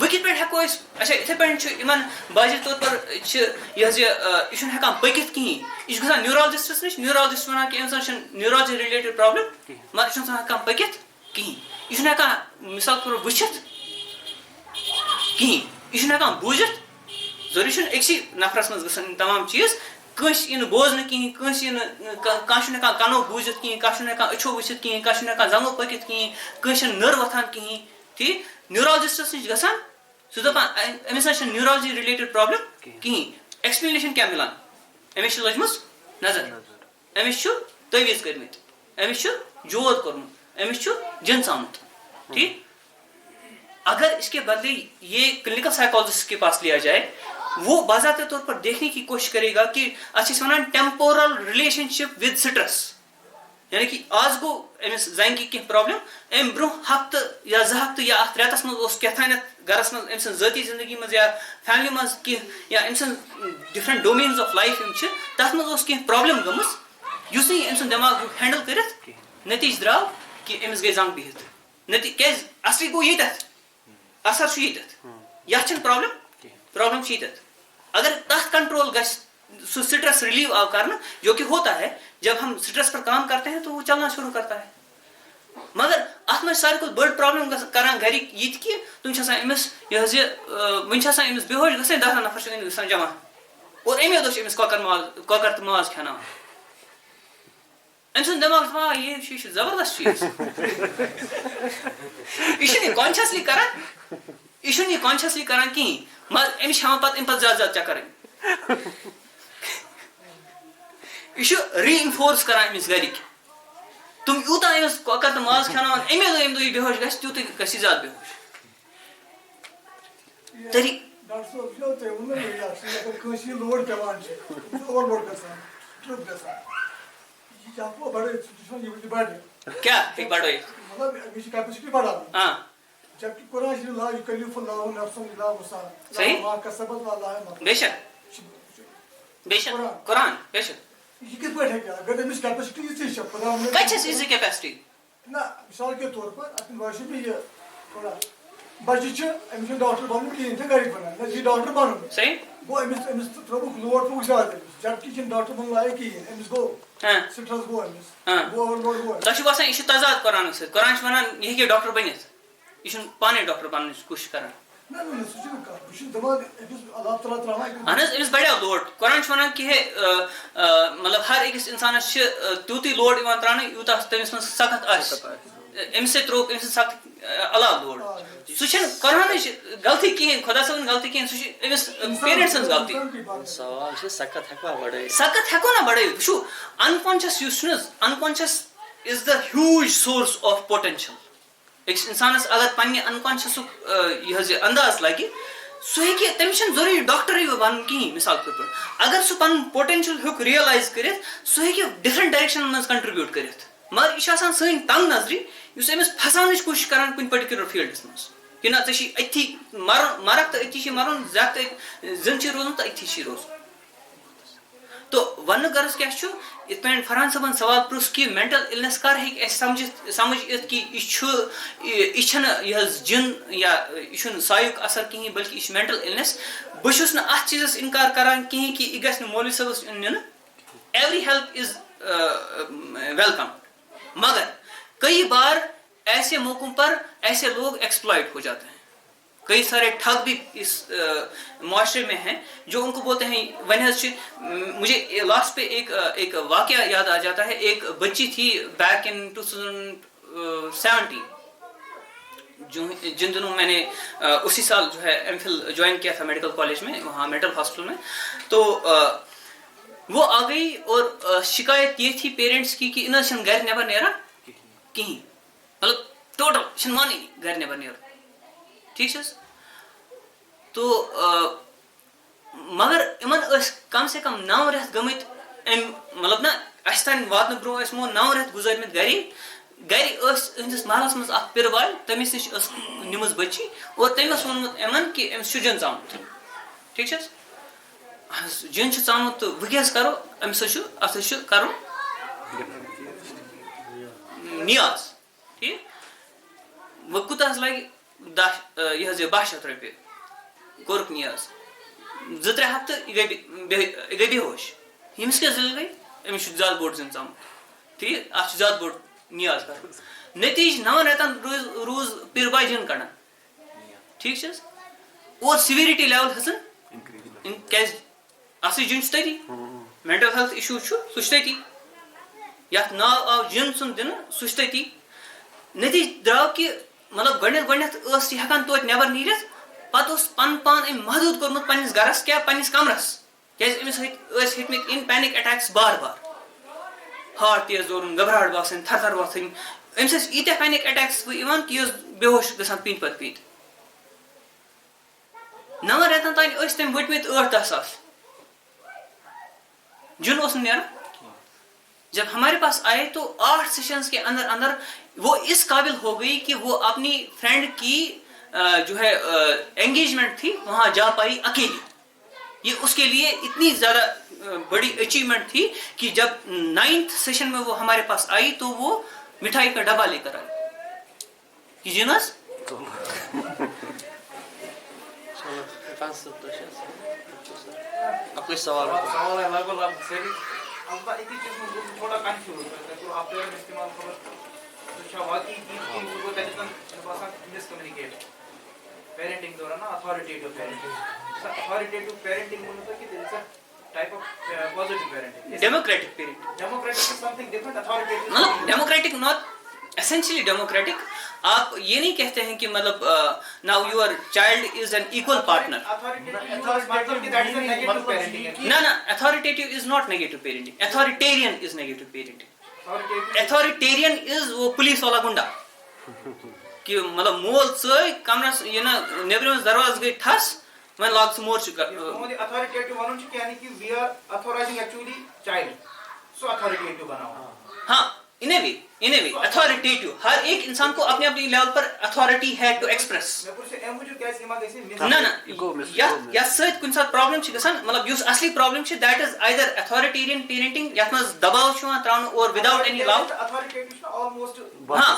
وکت پہ ہیکو اچھا اتھے پہ باضی طور پر یہ ہیکان پکت کہین یہ گھان نیورالجسٹس نش نیورالجسٹ ونان کہ امس نیورالجی رلیٹڈ پرابلم مگر یہ ہیکان پکت کہین یہ ہیکان مثال طور وچھت کہین یہ ہیکان بوزت ضروری اکسی نفرس مز گھن تمام چیز کنس بوزن کہین کنس ہیکان کنو بوزت کہین کھانا ہیکان اچھو وچھت کہین کھانا ہیکان زنگو پکت کہین کنس نر وتھان کہین ٹھیک نیورالجسٹس نش گھان سہ دپان امس نیورالجی رلیٹڈ پرابلم کہین ایکسپلینیشن کیا ملان امس لجم نظر امس تعویز کرمت امس جود کورمت امس جن ژامت ٹھیک. اگر اس کے بدلے یہ کلینکل سائیکالوجسٹ کے پاس لیا جائے وہ باضابطہ طور پر دیکھنے کی کوشش کرے گا کہ اچھا ونان ٹیمپورل ریلیشن شپ ود سٹرس یعنی کہ آج گو امس زنگ کی پرابلم ام برو ہفتہ یا زٕ ہفتہ یا اتھ رٮ۪تس منٛز کیٛاہتانٮ۪تھ گرس منٛز أمۍ سٕنٛز ذٲتی زندگی منٛز یا فیملی منٛز کینٛہہ یا أمۍ سٕنٛز ڈفرنٹ ڈومینز آف لایف یِم چھِ تتھ منٛز اوس کینٛہہ پرابلم گٔمٕژ یُس نہٕ أمۍ سُنٛد دٮ۪ماغ ہیوٚک ہینڈل کٔرِتھ نتیٖجہٕ درٛاو کہِ أمِس گٔے زنٛگ بِہِتھ کیٛازِ اصلی گوٚو ییٚتٮ۪تھ اثر چھُ ییٚتٮ۪تھ یتھ چھنہٕ پرابلم چھِ ییٚتٮ۪تھ اگر تتھ کنٹرول گژھِ سو سٹرس ریلیو آو کرنا جو کہ ہوتا ہے جب ہم سٹرس پر کام کرتے ہیں تو وہ چلنا شروع کرتا ہے مگر ات میں ساری بڑ پرابلم کران گھرک یہ کہ تم امس یہ ون امس بے ہوش گھن 10 نفر گھان جمع اور امی دہ امس کۄکر تو ماز کھانا ام سن دماغ دپان یہ زبردست چیز یہ کانشیسلی کران یہ کانشیسلی کران کہین مگر امس ہاں پتہ ام زیادہ زیادہ چکر یہ ری انفورس کران امس گرک تم یوتاہ امس کۄکر تو ماز کھانا امی دہ ام دہ یہ بے ہوش گژھِ تیوتٕے گژھِ زیادہ بے ہوش کیا بڑھے ہاں جبکہ قرآن شریف لا یکلف اللہ نفسا الا وسعها صحیح ما کسبت والله ما بے شک قرآن بے شک یہ کت پہ اگر امس کیپیسٹی یہ خدا کتس اس کیپیسٹی نہ مثال کے طور پر اتن باسے میں یہ تھوڑا بچہ امس ڈاکٹر بنن کہین تھے گھر بنان نہ یہ ڈاکٹر بنن صحیح گو امس تروک لوڈ تروک زیادہ جبکہ یہ ڈاکٹر بن لائق کہین امس گو سٹرس گو امس گو اوور لوڈ گو تہ باسان یہ تضاد قرآن سۭتۍ قرآن ونان یہ ڈاکٹر بنتھ یہ پانے ڈاکٹر بننے کوشش کران اہن امس بڑھو لوڈ قرآن ونان کہ مطلب ہر أکِس انسانس تیوتٕے لوڈ یوان تراونہٕ یوٗتاہ تٔمِس منٛز سخت آسہِ امس سۭتۍ تروک امس سخت علاوٕ لوڈ سُہ چھنہٕ قرآنٕچ غلطی کہین خدا صٲبن غلطی کہین سُہ چھِ أمِس پیرنٹ سٕنٛز غلطی سوال چھُ سخت ہیٚکوا بڑھٲیِتھ سخت ہیٚکو نا بڑھٲیِتھ وٕچھو انکانشیس یُس چھُنہٕ حظ unconscious is the huge source of potential أکِس انسانس اگر پننہِ انکانشیسُک یہ انداز لگہِ سُہ ہیٚکہِ تٔمِس چھنہٕ ضروٗری ڈاکٹرٕے بنُن کِہیٖنۍ مثال کے طور پر اگر سُہ پنُن پوٹینشل ہیوٚک ریلایز کٔرِتھ سُہ ہیٚکہِ ڈفرنٹ ڈایریکشنن منٛز کنٹربیوٗٹ کٔرِتھ مگر یہِ چھُ آسان سٲنۍ تنگ نظرِ یُس أمِس پھساونٕچ کوٗشش کران کُنہِ پٔٹِکیوٗلر فیٖلڈس منٛز کہِ نہ ژےٚ چھُے أتھی مرکھ تہٕ أتھی چھُے مرُن زیادٕ تہٕ زِندٕ چھُے روزُن تہٕ أتھی چھُے روزُن تو وننُک غرض کیاہ چھُ یِتھ پٲٹھۍ فرحان صٲبن سوال پرٛژھ کہِ مینٹل اِلنس کر ہیٚکہِ اَسہِ سمجھ یِتھ کہِ یہِ چھنہٕ یہِ حظ جِن یا یہِ چھُنہٕ سایُک اثر کِہیٖنۍ بلکہِ یہِ چھُ مینٹل اِلنس بہٕ چھُس نہٕ اتھ چیٖزس انکار کران کِہیٖنۍ کہِ یہِ گژھِ نہٕ مولوی صٲبس یُن نِنہٕ ایوری ہیلپ از ویلکم مگر کئی بار ایسے موقعوں پر ایسے لوگ ایکسپلائٹ ہو جاتے ہیں کئی سارے ٹھگ بھی اس معاشرے میں ہیں جو ان کو بولتے ہیں مجھے لاسٹ پہ ایک واقعہ یاد آ جاتا ہے ایک بچی تھی بیک ان 2017 جن دنوں میں نے اسی سال جو ہے ایم فل جوائن کیا تھا میڈیکل کالج میں وہاں میڈل ہاسپٹل میں تو وہ آ گئی اور شکایت یہ تھی پیرنٹس کی کہ انہیں چھن گھر نیبر نیران کہیں مطلب ٹوٹل چھن مانی گھر نیبر نیران ٹھیک ہے تو مگر ان کم سے کم 9 رٮ۪تھ گٔمٕتۍ مطلب نا اَسہِ تانۍ واتنہٕ برونٛہہ ٲسۍ یِمو 9 رٮ۪تھ گُزٲرمٕتۍ گرِ ٲس أہٕنٛدِس محلس منٛز اکھ پِرٕ والہِ تٔمِس نِش ٲس نِمٕژ بٔچی اور تٔمۍ اوس ووٚنمُت یِمن کہِ أمِس چھُ جِن ژامُت ٹھیک چھِ حظ جِن چھُ ژامُت تہٕ وۄنۍ کیٛاہ حظ کرو أمِس حظ چھُ اتھ حظ چھُ کرُن نیاز ٹھیک وۄنۍ کوٗتاہ حظ لگہِ یہ 1200 رۄپیہِ کوٚرُکھ نیاز 2-3 ہفتہٕ یہِ گٔے بےہوش ییٚمِس کیٛاہ ذِل گٔے أمِس چھُ زیادٕ بوٚڑ زِن ژامُت ٹھیٖک اَتھ چھُ زیادٕ بوٚڑ نیاز کَرُن نٔتیٖجہٕ 9 رٮ۪تن روٗز پیٖر باے جِن کَڑان ٹھیٖک چھِ حظ اور سِویرِٹی لیول ہیٚژٕن کیٛازِ اَصلی جِن چھُ تٔتی مینٹل ہیلتھ اِشوٗ چھُ سُہ چھُ تٔتی یَتھ ناو آو جِن سُنٛد دِنہٕ سُہ چھُ تٔتی نٔتیٖجہٕ درٛاو کہِ مطلب گۄڈنٮ۪تھ ٲس یہِ ہٮ۪کان توتہِ نٮ۪بر نیٖرِتھ پَتہٕ اوس پَنُن پان أمۍ محدوٗد کوٚرمُت پنٛنِس گرس کیٛاہ پنٛنِس کمرس کیٛازِ أمِس ٲسۍ ہیٚتمٕتۍ اِن پینِک اٹیکس بار ہارٹ تیز دورُن گھبراہٹ باسٕنۍ تھر وۄتھٕنۍ أمِس ٲسۍ ییٖتیاہ پینِک اٹیکس یِوان کہِ یہِ اوس بےہوش گژھان پیٖنتہِ پتہٕ پیٖنتہِ 9 رٮ۪تن تانۍ ٲسۍ تٔمۍ ؤٹمٕتۍ 8-10 ساس جُن اوس نہٕ نیران جب ہمارے پاس آئے تو 8 سیشنز کے اندر وہ اس قابل ہو گئی کہ وہ اپنی فرینڈ کی جو ہے انگیجمنٹ تھی وہاں جا پائی اکیلی یہ اس کے لیے اتنی زیادہ بڑی اچیومنٹ تھی کہ جب 9th سیشن میں وہ ہمارے پاس آئی تو وہ مٹھائی کا ڈبہ لے کر آئی کہ جنس آپ کوئی سوال ہے لگ بھگ صحیح البتہ ایک چیز میں تھوڑا کنفیوز تو آپ نے استعمال خبر تو واقعی کو تجربہ باسان مس کمیونیکیٹ پیرنٹنگ دوران اتھارٹیٹو پیرنٹنگ اتھارٹیٹو پیرنٹنگ مطلب کہ there is a type of positive parenting democratic parenting democratic is something different authoritative مطلب ڈیموکریٹک ناٹ essentially democratic آپ یہ نہیں کہتے ہیں کہ مطلب now your child is an equal partner نہ authoritative is not negative parenting authoritarian is negative parenting authoritarian is وہ پولیس والا گنڈا کہ مطلب مول ژٲے کمرس یہ نا نیبرِمس دروازٕ گٔے ٹھس وۄنۍ لاگ ژٕ مورچہِ اتھارٹیٹو ونُن چھُ یعنی کہ we are authorizing actually child so authoritative بناو ہاں in a way authoritative ہر ایک انسان کو اپنے اپنے لیول پر authority ہے to express نہ یتھ سۭتۍ کُنہِ ساتہٕ پرابلم چھِ گژھان مطلب یُس اصلی پرابلم چھِ that is either authoritarian parenting یتھ منٛز دباو چھُ یِوان تراونہٕ اور without any love ہاں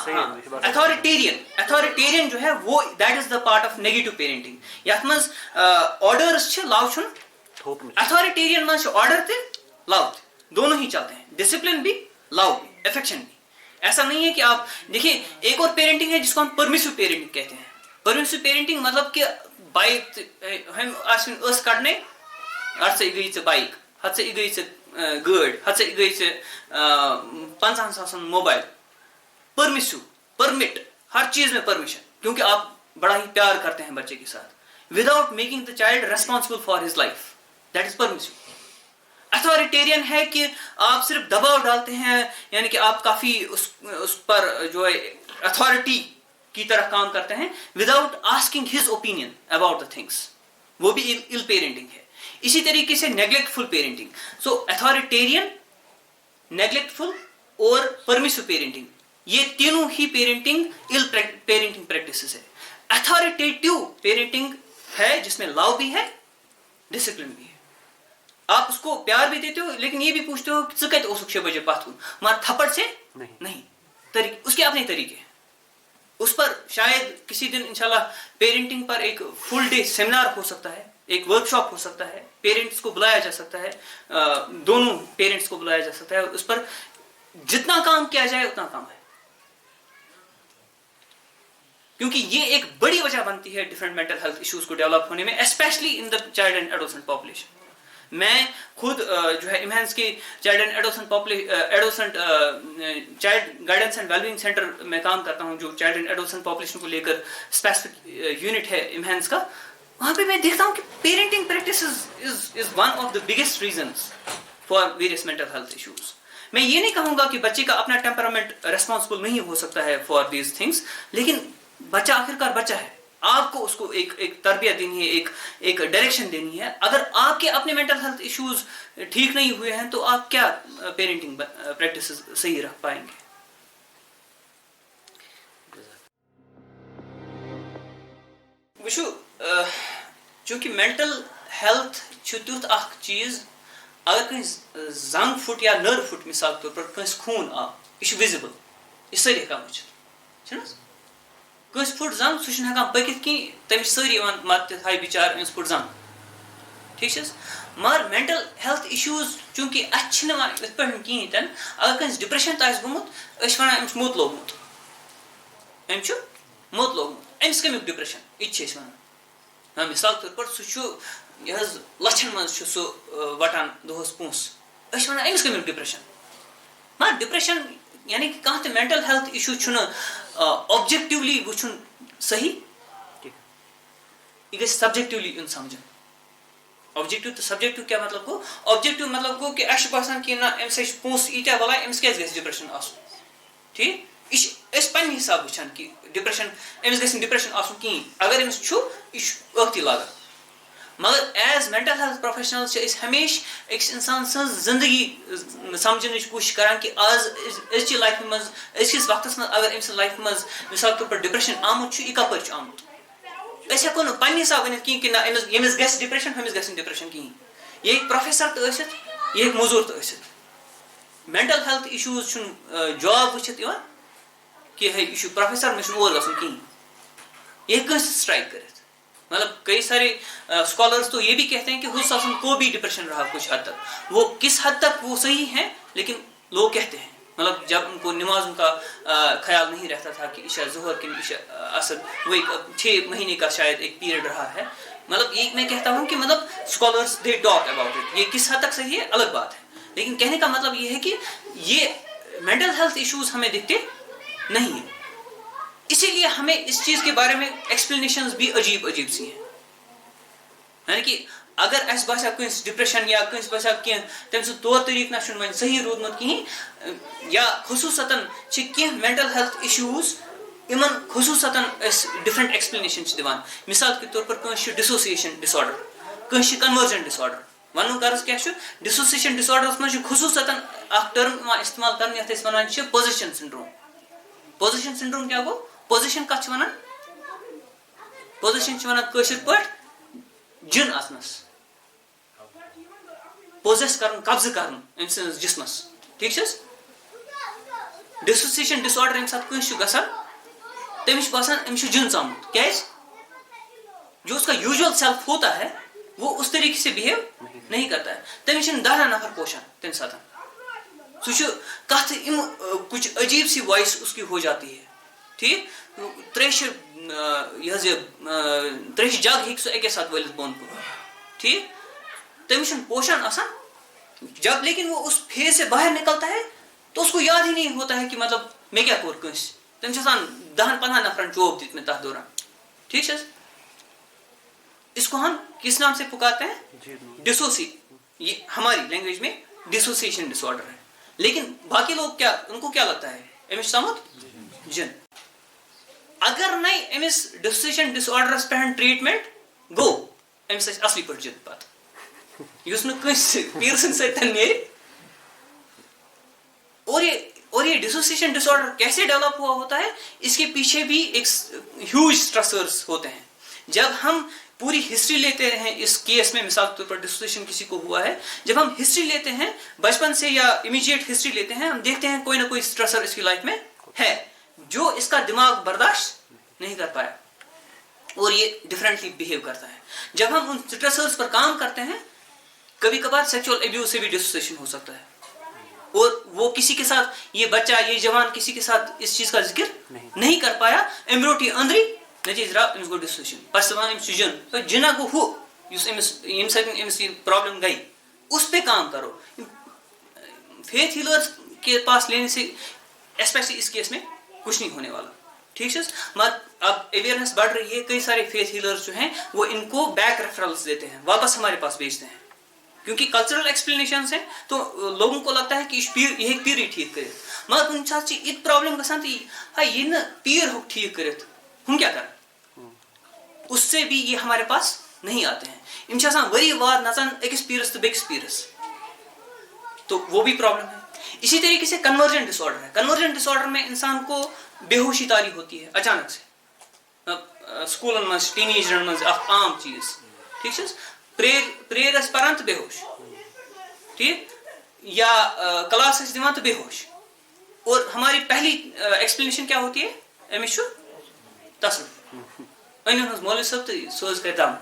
authoritarian جو ہے وہ that is the part of negative parenting یتھ منٛز orders چھِ love چھُنہٕ authoritarian منٛز چھُ order تہِ love تہِ دونوں ہی چلتے ہیں discipline بھی love بھی افیکشن بھی ایسا نہیں ہے کہ آپ دیکھیں ایک اور پیرنٹنگ ہے جس کو ہم پرمیسو پیرنٹنگ کہتے ہیں پرمیسو پیرنٹنگ مطلب کہ بائک ہم آسن ٲس کڑنے ہتھ سے گئی ژےٚ بائک ہتھ سے گئی ژےٚ گٲڑۍ ہتھ سے گئی ژےٚ 50,000 موبائل پرمیسو پرمٹ ہر چیز میں پرمیشن کیونکہ آپ بڑا ہی پیار کرتے ہیں بچے کے ساتھ without making the child responsible for his life that is permissive authoritarian ہے کہ آپ صرف دباؤ ڈالتے ہیں یعنی کہ آپ کافی اس پر جو ہے اتھارٹی کی طرح کام کرتے ہیں without asking his opinion about the things وہ بھی ill پیرنٹنگ ہے اسی طریقے سے نیگلیکٹفل پیرنٹنگ سو اتھارٹیرین نیگلیکٹفل اور پرمیسو پیرنٹنگ یہ تینوں ہی پیرنٹنگ ill پیرنٹنگ پریکٹسز ہے اتھارٹیٹیو پیرنٹنگ ہے جس میں لو بھی ہے ڈسپلن بھی ہے آپ اس کو پیار بھی دیتے ہو لیکن یہ بھی پوچھتے ہو کہ ژٕ کتہِ اوسُکھ 6 بجے پتھ کُن مگر تھپڑ سے نہیں اس کے اپنے طریقے ہیں اس پر شاید کسی دن انشاءاللہ پیرنٹنگ پر ایک فل ڈے سیمینار ہو سکتا ہے ایک ورک شاپ ہو سکتا ہے پیرنٹس کو بلایا جا سکتا ہے دونوں پیرنٹس کو بلایا جا سکتا ہے اس پر جتنا کام کیا جائے اتنا کام ہے کیونکہ یہ ایک بڑی وجہ بنتی ہے ڈفرینٹ مینٹل ہیلتھ ایشوز کو ڈیولپ ہونے میں especially in the child and adolescent population میں خود جو ہے ایمہینس کے child and adolescent child guidance and wellbeing centre میں کام کرتا ہوں جو چائلڈ اینڈ ایڈولسنٹ پاپولیشن کو لے کر اسپیسیفک یونٹ ہے ایمہینس کا وہاں پہ میں دیکھتا ہوں کہ parenting practice is one of the biggest reasons for various mental health issues میں یہ نہیں کہوں گا کہ بچے کا اپنا ٹیمپرامنٹ ریسپانسبل نہیں ہو سکتا ہے فار دیز تھنگس لیکن بچہ آخرکار بچہ ہے آپ کو اس کو ایک تربیت دینی ہے ایک ڈائریکشن دینی ہے اگر آپ کے اپنے مینٹل ہیلتھ ایشوز ٹھیک نہیں ہوئے ہیں تو آپ کیا پیرنٹنگ پریکٹسز صحیح رکھ پائیں گے وچھو چونکہ مینٹل ہیلتھ تیُتھ اکھ چیز اگر کٲنٛسہِ زنٛگ پھُٹ یا نٔر پھُٹ مثال طور پر کٲنٛسہِ خوٗن آو یہِ چھُ وِزِبل یہِ سٲری ہٮ۪کان وٕچھِتھ چھُنہٕ حظ کٲنٛسہِ پھُٹ زنٛگ سُہ چھُنہٕ ہٮ۪کان پٔکِتھ کِہیٖنۍ تٔمِس چھِ سٲری یِوان مدتھ ہاے بِچار أمِس پھُٹ زنٛگ ٹھیٖک چھِ حظ مگر مٮ۪نٹَل ہٮ۪لٕتھ اِشوٗز چوٗنٛکہِ اَسہِ چھِنہٕ یِوان یِتھ پٲٹھۍ کِہیٖنۍ تہِ نہٕ اگر کٲنٛسہِ ڈِپرٛٮ۪شَن تہِ آسہِ گوٚمُت أسۍ چھِ وَنان أمِس موٚت لوگمُت أمِس چھُ موٚت لوگمُت أمِس کَمیُک ڈِپرٛٮ۪شَن یہِ تہِ چھِ أسۍ وَنان مِثال طور پر سُہ چھُ یہِ حظ لَچھَن منٛز چھُ سُہ وَٹان دۄہَس پونٛسہٕ أسۍ چھِ وَنان أمِس کَمیُک ڈِپرٛٮ۪شَن مگر ڈِپرٛٮ۪شَن یعنی کہِ کانٛہہ تہِ مٮ۪نٹَل ہٮ۪لٕتھ اِشوٗ چھُنہٕ اوبجَکٹِولی وٕچھُن صحیح یہِ گژھِ سَبجَکٹِولی یُن سَمجھُن اوبجیکٹِو تہٕ سَبجَکٹِو کیٛاہ مطلب گوٚو اوبجیکٹِو مطلب گوٚو کہِ اَسہِ چھُ باسان کہِ نہ أمِس ہے چھِ پونٛسہٕ ییٖتیٛاہ بَلاے أمِس کیٛازِ گژھِ ڈِپرٛٮ۪شَن آسُن ٹھیٖک یہِ چھِ أسۍ پنٛنہِ حِسابہٕ وٕچھان کہِ ڈِپرٛٮ۪شَن أمِس گژھِ نہٕ ڈِپرٛٮ۪شَن آسُن کِہیٖنۍ اگر أمِس چھُ یہِ چھُ ٲکھتٕے لاگان مگر ایز مٮ۪نٹَل ہٮ۪لٕتھ پرٛوفیشنَل چھِ أسۍ ہمیشہِ أکِس اِنسان سٕنٛز زِندگی سَمجھنٕچ کوٗشِش کَران کہِ آز أزچہِ لایفہِ منٛز أزکِس وقتَس منٛز اگر أمۍ سٕنٛزِ لایفہِ منٛز مِثال طور پر ڈِپرٛٮ۪شَن آمُت چھُ یہِ کَپٲرۍ چھُ آمُت أسۍ ہٮ۪کو نہٕ پنٛنہِ حِسابہٕ ؤنِتھ کِہیٖنۍ کہِ نہ أمِس ییٚمِس گژھِ ڈِپرٛٮ۪شَن ہُمِس گژھِ نہٕ ڈِپرٛٮ۪شَن کِہیٖنۍ یہِ ہیٚکہِ پرٛوفیسَر تہِ ٲسِتھ یہِ ہیٚکہِ موٚزوٗر تہِ ٲسِتھ مٮ۪نٹَل ہٮ۪لٕتھ اِشوٗز چھُنہٕ جاب وٕچھِتھ یِوان کہ ہے یہ چھُ پروفیسر مےٚ چھُنہٕ اور گژھُن کِہیٖنۍ یہ ہیٚکہِ کٲنٛسہِ سٹرائک کٔرِتھ مطلب کئی سارے اسکالرس تو یہ بھی کہتے ہیں کہ حسن حسن کو بھی ڈپریشن رہا کچھ حد تک وہ کس حد تک وہ صحیح ہیں لیکن لوگ کہتے ہیں مطلب جب ان کو نمازوں کا خیال نہیں رہتا تھا کہ عشاء ظہر کی عشاء عصر وہ ایک 6 مہینے کا شاید ایک پیریڈ رہا ہے مطلب یہ میں کہتا ہوں کہ مطلب scholars they talk about it یہ کس حد تک صحیح ہے الگ بات ہے لیکن کہنے کا مطلب یہ ہے کہ یہ مینٹل ہیلتھ ایشوز ہمیں دکھتے نہیں ہیں اسی لیے ہمیں اس چیز کے بارے میں ایکسپلینیشنز بھی عجیب عجیب سی ہیں یعنی کہ اگر اس باسا کٲنٛسہِ ڈپریشن یا کٲنٛسہِ باسا کینٛہہ تٔمۍ سُنٛد طور طریٖقہٕ نہ چھُنہٕ وۄنۍ صحیح روٗدمُت کِہیٖنۍ یا خصوٗصتاً چھِ کینٛہہ مینٹل ہیلتھ اِشوٗز یِمن خصوٗصتاً أسۍ ڈِفرنٹ ایکسپلینیشن چھِ دِوان مثال کے طور پر کٲنٛسہِ چھُ ڈِسوسیشن ڈِس آرڈر کٲنٛسہِ چھِ کنورجن ڈِس آرڈر ونُن غرض کیاہ چھُ ڈِسوسیشن ڈِس آرڈرس منٛز چھُ خصوٗصتاً اکھ ٹٔرم یِوان استعمال کرنہٕ یتھ أسۍ ونان چھِ پوزِشن سنڈروم پوزِشن سنڈروم کیاہ گوٚو پوزِشن کتھ چھِ ونان پوزِشن چھِ ونان کٲشِر پٲٹھۍ جِن اژنس پوزیس کرُن قبضہٕ کرُن أمۍ سٕنٛدِس جسمس ٹھیٖک چھِ حظ ڈِسوسیشن ڈِس آرڈر ییٚمہِ ساتہٕ کٲنٛسہِ چھُ گژھان تٔمِس چھُ باسان أمِس چھُ جِن ژامُت کیازِ جو اس کا یوزول سیلف ہوتا ہے وہ اس طریقے سے بہیو نہیں کرتا ہے تٔمِس چھِنہٕ 10 نفر پوشان تمہِ ساتہٕ سُہ چھُ کتھ کچھ عجیب سی وائس اس کی ہو جاتی ہے ٹھیک تریشہِ یہ حظ یہ تریشہِ جگ ہیٚکہِ سُہ اَکے ساتہٕ وٲلِتھ بۄن کُن ٹھیک تٔمِس چھُنہٕ پوشان آسان جب لیکن وہ اس فیز سے باہر نکلتا ہے تو اس کو یاد ہی نہیں ہوتا ہے کہ مطلب میں کیا کوٚر کٲنٛسہِ تٔمِس چھِ آسان 10-15 نفرن چوب دِتمٕتۍ تتھ دوران ٹھیک چھِ حظ اس کو ہم کس نام سے پکارتے ہیں ڈسوسی یہ ہماری لینگویج میں ڈسوسیشن ڈس آرڈر ہے لیکن باقی لوگ کیا ان کو کیا لگتا ہے امس سمجھ جن اگر نہیں امس ڈسوسیشن ڈس آرڈرس پہ ٹریٹمنٹ گو امس اصلی پہ جن پتہ یس پیر سن ستن نیرِ اور یہ ڈسوسیشن ڈس آرڈر کیسے ڈیولپ ہوا ہوتا ہے اس کے پیچھے بھی ایک ہیوج اسٹریسرز ہوتے ہیں جب ہم پوری ہسٹری لیتے ہیں اس کیس میں مثال کے طور پر ڈسوسیشن کسی کو ہوا ہے جب ہم ہسٹری لیتے ہیں بچپن سے یا امیجیٹ ہسٹری لیتے ہیں ہم دیکھتے ہیں کوئی نہ کوئی اسٹریسر اس کی لائف میں ہے جو اس کا دماغ برداشت نہیں کر پایا اور یہ ڈفرینٹلی بہیو کرتا ہے جب ہم ان اسٹریسرز پر کام کرتے ہیں کبھی کبھار سیکچوئل ابیوز سے بھی ڈسوسیشن ہو سکتا ہے اور وہ کسی کے ساتھ یہ بچہ یہ جوان کسی کے ساتھ اس چیز کا ذکر نہیں کر پایا امروٹی اندری نتیجہ درٛاو أمِس گوٚو ڈِسوسیشن پتہٕ چھِ وَنان أمِس چھُ جِن جِنا گوٚو ہُہ یُس أمِس ییٚمہِ سۭتۍ أمِس یہِ پرابلم گئی اس پہ کام کرو فیتھ ہیلرز کے پاس لینے سے اسپیشلی اس کیس میں کچھ نہیں ہونے والا ٹھیک ہے مگر اب اویئرنیس بڑھ رہی ہے کئی سارے فیتھ ہیلرز جو ہیں وہ ان کو بیک ریفرلس دیتے ہیں واپس ہمارے پاس بھیجتے ہیں کیونکہ کلچرل ایکسپلینیشنز ہیں تو لوگوں کو لگتا ہے کہ یہ ہیٚکہِ پیٖرٕے ٹھیٖک کٔرِتھ مگر کُنہِ ساتہٕ چھِ یہِ پرابلم گژھان تہٕ ہاے یہِ نہٕ پیٖر ہیوٚک ٹھیٖک کٔرِتھ ہم کیا کریں اس سے بھی یہ ہمارے پاس نہیں آتے ہیں یم چھِ آسان ؤری واد نژان أکِس پیٖرس تہٕ بیٚکِس پیٖرس تو وہ بھی پرابلم ہے اسی طریقے سے کنورجن ڈس آرڈر ہے کنورجن ڈس آرڈر میں انسان کو بے ہوشی تاری ہوتی ہے اچانک سے اسکولن منٛز ٹین ایجرن منٛز اکھ عام چیز ٹھیک چھِ پریئر ٲسۍ پران تہٕ بے ہوش ٹھیک یا کلاس ٲسۍ دِوان تہٕ بے ہوش اور ہماری پہلی ایکسپلینیشن کیا ہوتی ہے أمِس چھُ تصرف أنِو حظ مولوی صاحب تو سو حظ کرِ دم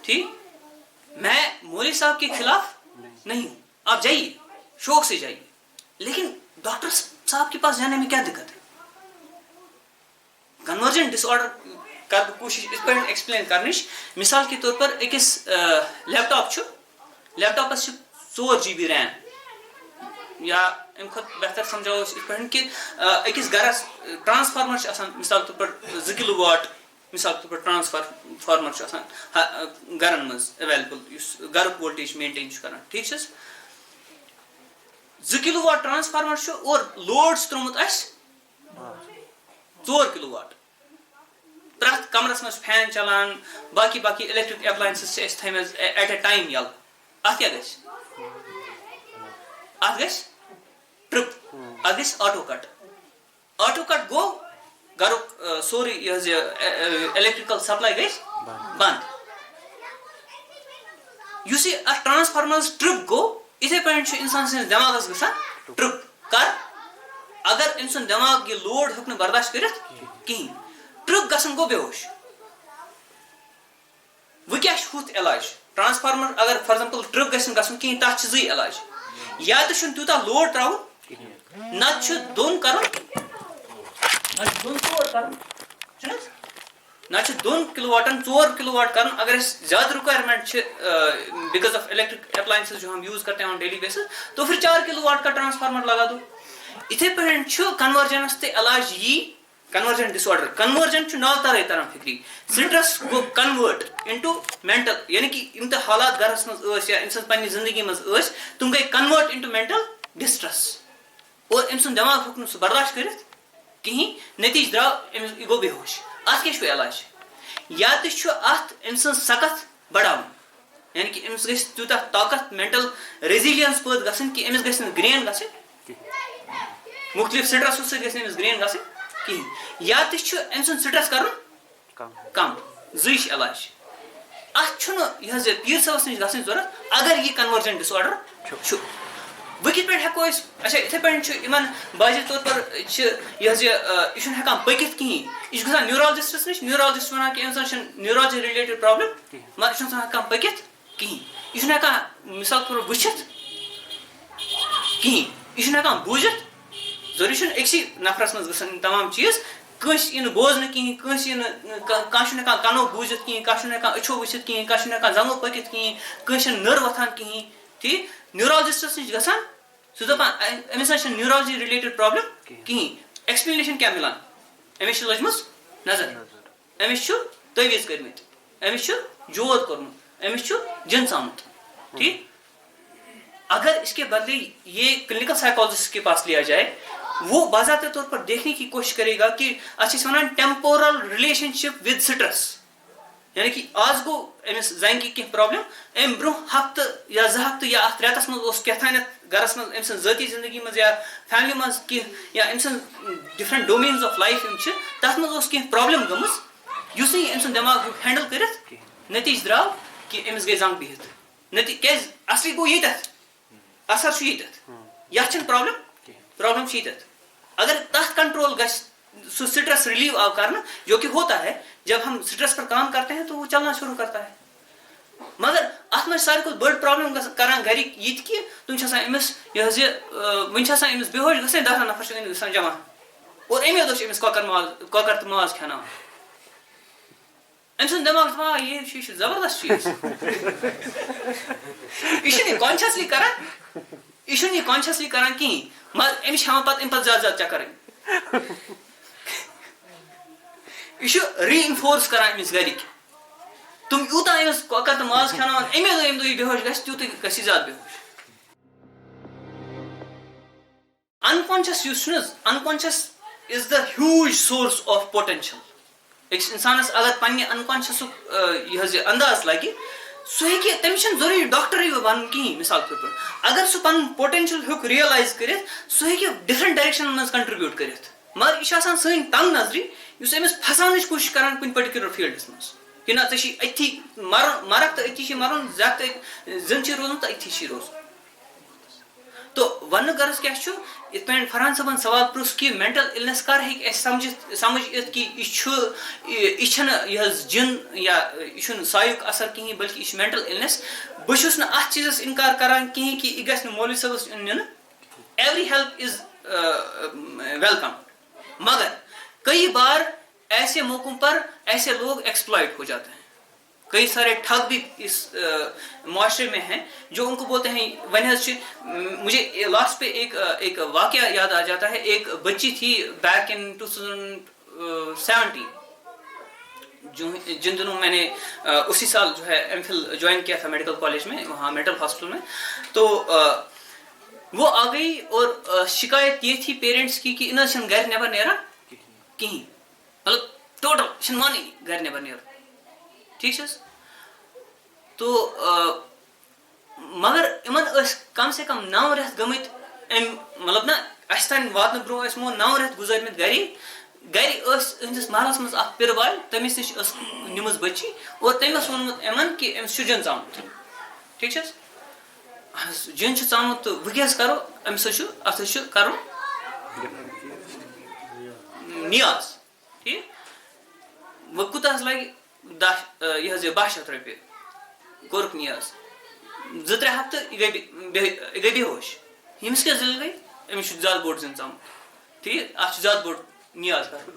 ٹھیک میں مولوی صاحب کے خلاف نہیں ہوں آپ جائیے شوق سے جائیے لیکن ڈاکٹر صاحب کے پاس جانے میں کیا دقت ہے کنورجن ڈس آرڈر کر بہٕ کوٗشِش یِتھ پٲٹھۍ ایکسپلین کرنٕچ مثال کے طور پر أکِس لیپ ٹاپ چھُ لیپ ٹاپس چھِ 4 GB ریم یا امہِ کھۄتہٕ بہتر سمجھاوو أسۍ یِتھ پٲٹھۍ کہِ أکِس گرس ٹرانسفارمر چھُ آسان مثال کے طور پر 2 کلو واٹ مثال کے طور پر ٹرانسفارمر چھُ آسان گرن منٛز ایویلیبل یُس گرُک وولٹیج مینٹین چھُ کران ٹھیک چھس 2 کلو واٹ ٹرانسفارمر چھُ اور لوڈ چھُ ترومُت اسہِ 4 کلو واٹ پرٛٮ۪تھ کمرس منٛز فین چلان باقی باقی الیکٹرک ایپلاینسز چھِ اَسہِ تھٲیمٕژ ایٹ اے ٹایم یَلہٕ اَتھ کیٛاہ گژھِ اَتھ گژھِ ٹرپ اَتھ گژھِ آٹو کٹ گوٚو گرُک سورُے یہِ حظ یہِ الیکٹریکل سپلاے گژھِ بنٛد یُس یہِ اَتھ ٹرانسفارمرس ٹرپ گوٚو یِتھے پٲٹھۍ چھُ اِنسان سٕنٛدِس دٮ۪ماغس گژھان ٹرپ کر اگر أمۍ سُنٛد دٮ۪ماغ یہِ لوڈ ہیوٚک نہٕ برداشت کٔرِتھ کِہیٖنۍ ٹرپ گژھن گوٚو بے ہوش وۄنۍ کیٛاہ چھُ ہُتھ علاج ٹرانسفارمر اگر فار ایگزامپل ٹرپ گژھِ نہٕ گژھُن کِہیٖنۍ تتھ چھِ 2 علاج یا تہِ چھُنہٕ تیوٗتاہ لوڈ تراوُن نتہٕ چھُ دۄن کرُن نتہٕ چھُ 2 کلو واٹن 4 کلو واٹ کرُن اگر اَسہِ زیادٕ رِکوایرمنٹ چھِ بیکاز آف الیکٹرک اپلائنسز جو ہم یوز کرتے ہیں آن ڈیلی بیسس تو پھر 4 کلو واٹ کا ٹرانسفارمر لگا دو اتھے پٲٹھۍ چھُ کنورجنس تہِ علاج یی کنورجن ڈس آرڈر کنورجن چھُ ناو ترے تران فکری سٹرس گوٚو کنورٹ انٹو مینٹل یعنی کہ یِم تہِ حالات گرس منٛز ٲسۍ یا أمۍ سٕنٛز پننہِ زندگی منٛز ٲسۍ تِم گٔے کنورٹ انٹو مینٹل ڈسٹرس اور أمۍ سُنٛد دٮ۪ماغ ہیوٚک نہٕ سُہ برداشت کٔرِتھ کِہیٖنۍ نتیٖجہٕ درٛاو أمِس یہِ گوٚو بے ہوش اتھ کیٛاہ چھُ علاج یا تہِ چھُ اتھ أمۍ سٕنٛز سخت بڑاوُن یعنی کہ أمِس گژھِ تیوٗتاہ طاقت مینٹل ریزیلینس پٲدٕ گژھٕنۍ کہ أمِس گژھِ نہٕ گرین گژھٕنۍ مختلف سٹرسو سۭتۍ گژھِ نہٕ أمِس گرین گژھٕنۍ کِہیٖنۍ یا تہِ چھُ أمۍ سُنٛد سٹرس کرُن کم 2 چھِ علاج اتھ چھُنہٕ یہِ حظ یہِ پیٖر صٲبس نِش گژھٕنۍ ضوٚرتھ اگر یہِ کنورجن ڈس آرڈر چھُ وۄنۍ کِتھ پٲٹھۍ ہٮ۪کو أسۍ اچھا یِتھے پٲٹھۍ چھُ یِمن باجے طور پر چھِ یہِ حظ یہِ چھُنہٕ ہٮ۪کان پٔکِتھ کِہیٖنۍ یہِ چھُ گژھان نیوٗرالجسٹس نِش نیوٗرالجسٹ وَنان کہِ أمِس چھُنہٕ نیوٗرالجی رِلیٹڈ پرابلم مگر یہِ چھُنہٕ آسان ہٮ۪کان پٔکِتھ کِہیٖنۍ یہِ چھُنہٕ ہٮ۪کان مثال کے طور پر وٕچھِتھ کِہیٖنۍ یہِ چھُنہٕ ہٮ۪کان بوٗزِتھ ضروٗری چھُنہٕ أکسٕے نفرس منٛز گژھن یِم تمام چیٖز کٲنٛسہِ یی نہٕ بوزنہٕ کِہیٖنۍ کٲنٛسہِ یی نہٕ کانٛہہ چھُنہٕ ہٮ۪کان کَنو بوٗزِتھ کِہیٖنۍ کانٛہہ چھُنہٕ ہٮ۪کان أچھو وٕچھِتھ کِہیٖنۍ کانٛہہ چھُنہٕ ہٮ۪کان زنٛگو پٔکِتھ کِہیٖنۍ کٲنٛسہِ چھِنہٕ نٔر وۄتھان کِہیٖنۍ ٹھیٖک نیوٗرالجسٹس نِش گژھان سُہ چھُ دپان أمِس حظ چھنہٕ نیوٗرالجی رِلیٹڈ پرابلم کِہیٖنۍ ایکسپلینیشن کیٛاہ مِلان أمِس چھِ لٔجمٕژ نظر أمِس چھُ تٲویٖز کٔرمٕتۍ أمِس چھُ جود کوٚرمُت أمِس چھُ جِن ژامُت ٹھیٖک اگر اس کے بدلے یہ کلینکل سائیکالوجسٹ کے پاس لیا جائے وہ باضابطہ طور پر دیکھنے کی کوشش کرے گا کہ اچھا ونان ٹیمپورل ریلیشن شپ ود سٹرس یعنی کہ آج گو امس زن کی پرابلم ام برو ہفتہ یا 2 ہفتہ یا ات رٮ۪تس منٛز اوس کیٛاہتانٮ۪تھ گرس منٛز أمۍ سٕنٛز ذٲتی زندگی منٛز یا فیملی منٛز کینٛہہ یا أمۍ سٕنٛز ڈفرنٹ ڈومینز آف لایف یِم چھِ تتھ منٛز اوس کینٛہہ پرابلم گٔمٕژ یُس نہٕ أمۍ سُنٛد دٮ۪ماغ ہیوٚک ہینڈل کٔرِتھ نتیٖجہٕ درٛاو کہِ أمِس گٔے زنٛگ بِہِتھ کیٛازِ اصلی گوٚو ییٚتٮ۪تھ اثر چھُ ییٚتٮ۪تھ یتھ چھنہٕ پرابلم چھِ ییٚتٮ۪تھ اگر تتھ کنٹرول گژھِ سُہ سٹرس ریلیو آو کرنا جو کہ ہوتا ہے جب ہم سٹرس پر کام کرتے ہیں تو وہ چلنا شروع کرتا ہے مگر اتھ منٛز ساروی کھۄتہٕ بٔڑ پرابلم کران گرِکۍ یہِ تہِ کہِ تِم چھِ آسان أمِس یہِ حظ یہِ وٕنہِ چھِ آسان أمِس بے ہوش گژھان 10 نفر چھِ أمِس گژھان جمع اور اَمے دۄہ چھِ أمِس کۄکر تہٕ ماز کھٮ۪ناوان أمۍ سُنٛد دٮ۪ماغ دپان یہِ چھُ زبردست چیٖز یہِ چھُنہٕ یہِ کانشیسلی کران کِہیٖنۍ مگر أمِس چھِ ہاوان پتہٕ اَمہِ پتہٕ زیادٕ چکر یہِ چھُ ری انفورس کران أمِس گرِکۍ تِم یوٗتاہ أمِس کۄکر تہٕ ماز کھٮ۪ناوان اَمے دۄہ ییٚمہِ دۄہ یہِ بے ہوش گژھِ تیوٗتاہ گژھِ یہِ زیادٕ بے ہوش انکانشیس یُس چھُنہٕ حظ unconscious is the huge source of potential أکِس اِنسانس اگر پننہِ انکانشیسُک یہِ حظ یہِ انداز لگہِ سُہ ہیٚکہِ تٔمِس چھُنہٕ ضروٗری ڈاکٹرٕے بنُن کِہیٖنۍ مثال کے طور پر اگر سُہ پنُن پوٹینشل ہیوٚک ریلایز کٔرِتھ سُہ ہیٚکہِ ڈفرنٹ ڈایریکشنن منٛز کنٹربیوٗٹ کٔرِتھ مگر یہِ چھِ آسان سٲنۍ تنگ نظرِ یُس أمِس پھساونٕچ کوٗشش کران کُنہِ پٔٹِکیوٗلر فیٖلڈس منٛز کہِ نہ ژےٚ چھِ أتھی مرُن مرکھ تہٕ أتھی چھِ مرُن زیادٕ زِندٕ چھِ روزُن تہٕ أتھی چھِ روزُن تو ون غرض کیا چھُ یِتھ پٲٹھۍ فرحان صٲبن سوال پرٛژھ کہِ مینٹل اِلنس کر ہیٚکہِ اَسہِ سمجھ یِتھ کہِ یہِ چھنہٕ یہِ حظ جِن یا یہِ چھُنہٕ سایُک اثر کِہیٖنۍ بٔلکہِ یہِ چھُ مینٹل اِلنس. بہٕ چھُس نہٕ اَتھ چیٖزس اِنکار کران کِہیٖنۍ کہِ یہِ گژھِ نہٕ مولوی صٲبس یُن نِنہٕ. ایوری ہیلپ از ویلکم, مگر کئی بار ایسے موقعوں پر ایسے لوگ ایکسپلائٹ ہو جاتے ہیں. کئی سارے ٹھگ بھی اس معاشرے میں ہیں جو ان کو بولتے ہیں مجھے لاسٹ پہ ایک واقعہ یاد آ جاتا ہے. ایک بچی تھی بیک ان 2017 جن دنوں میں نے اسی سال جو ہے ایم فل جوائن کیا تھا میڈیکل کالج میں, وہاں میڈل ہاسپٹل میں. تو وہ آ گئی اور شکایت یہ تھی پیرنٹس کی کہ انہیں چھن گھر نیبر نیران کہیں, مطلب ٹوٹل چھن مانی گھر نیبر نیران. ٹھیک ہے, تو مگر ان کم سے کم 9 رٮ۪تھ گٔمٕتۍ مطلب نا اَسہِ تانۍ واتنہٕ برٛونٛہہ ٲسۍ یِمو 9 رٮ۪تھ گُزٲرمٕتۍ گرِ ٲس أہنٛدِس محلس منٛز اکھ پِرٕوال, تٔمِس نِش ٲس نِمٕژ بٔچی اور تٔمۍ اوس ووٚنمُت یِمن کہِ أمِس چھُ جِن ژامُت. ٹھیک چھِ حظ, جِن چھُ ژامُت تہٕ وۄنۍ کیٛاہ حظ کرو, أمِس حظ چھُ اَتھ حظ چھُ کرُن نیاز. ٹھیک, وۄنۍ کوٗتاہ حظ لگہِ یہِ حظ یہِ 12 شیٚتھ رۄپیہِ کوٚرُکھ نیاز. 2-3 ہفتہٕ یہِ گٔے بے ہوش. ییٚمِس کیٛاہ ذٔل گٔے, أمِس چھُ زیادٕ بوٚڑ زِن ژامُت. ٹھیک, اَتھ چھُ زیادٕ بوٚڑ نیاز کرُن.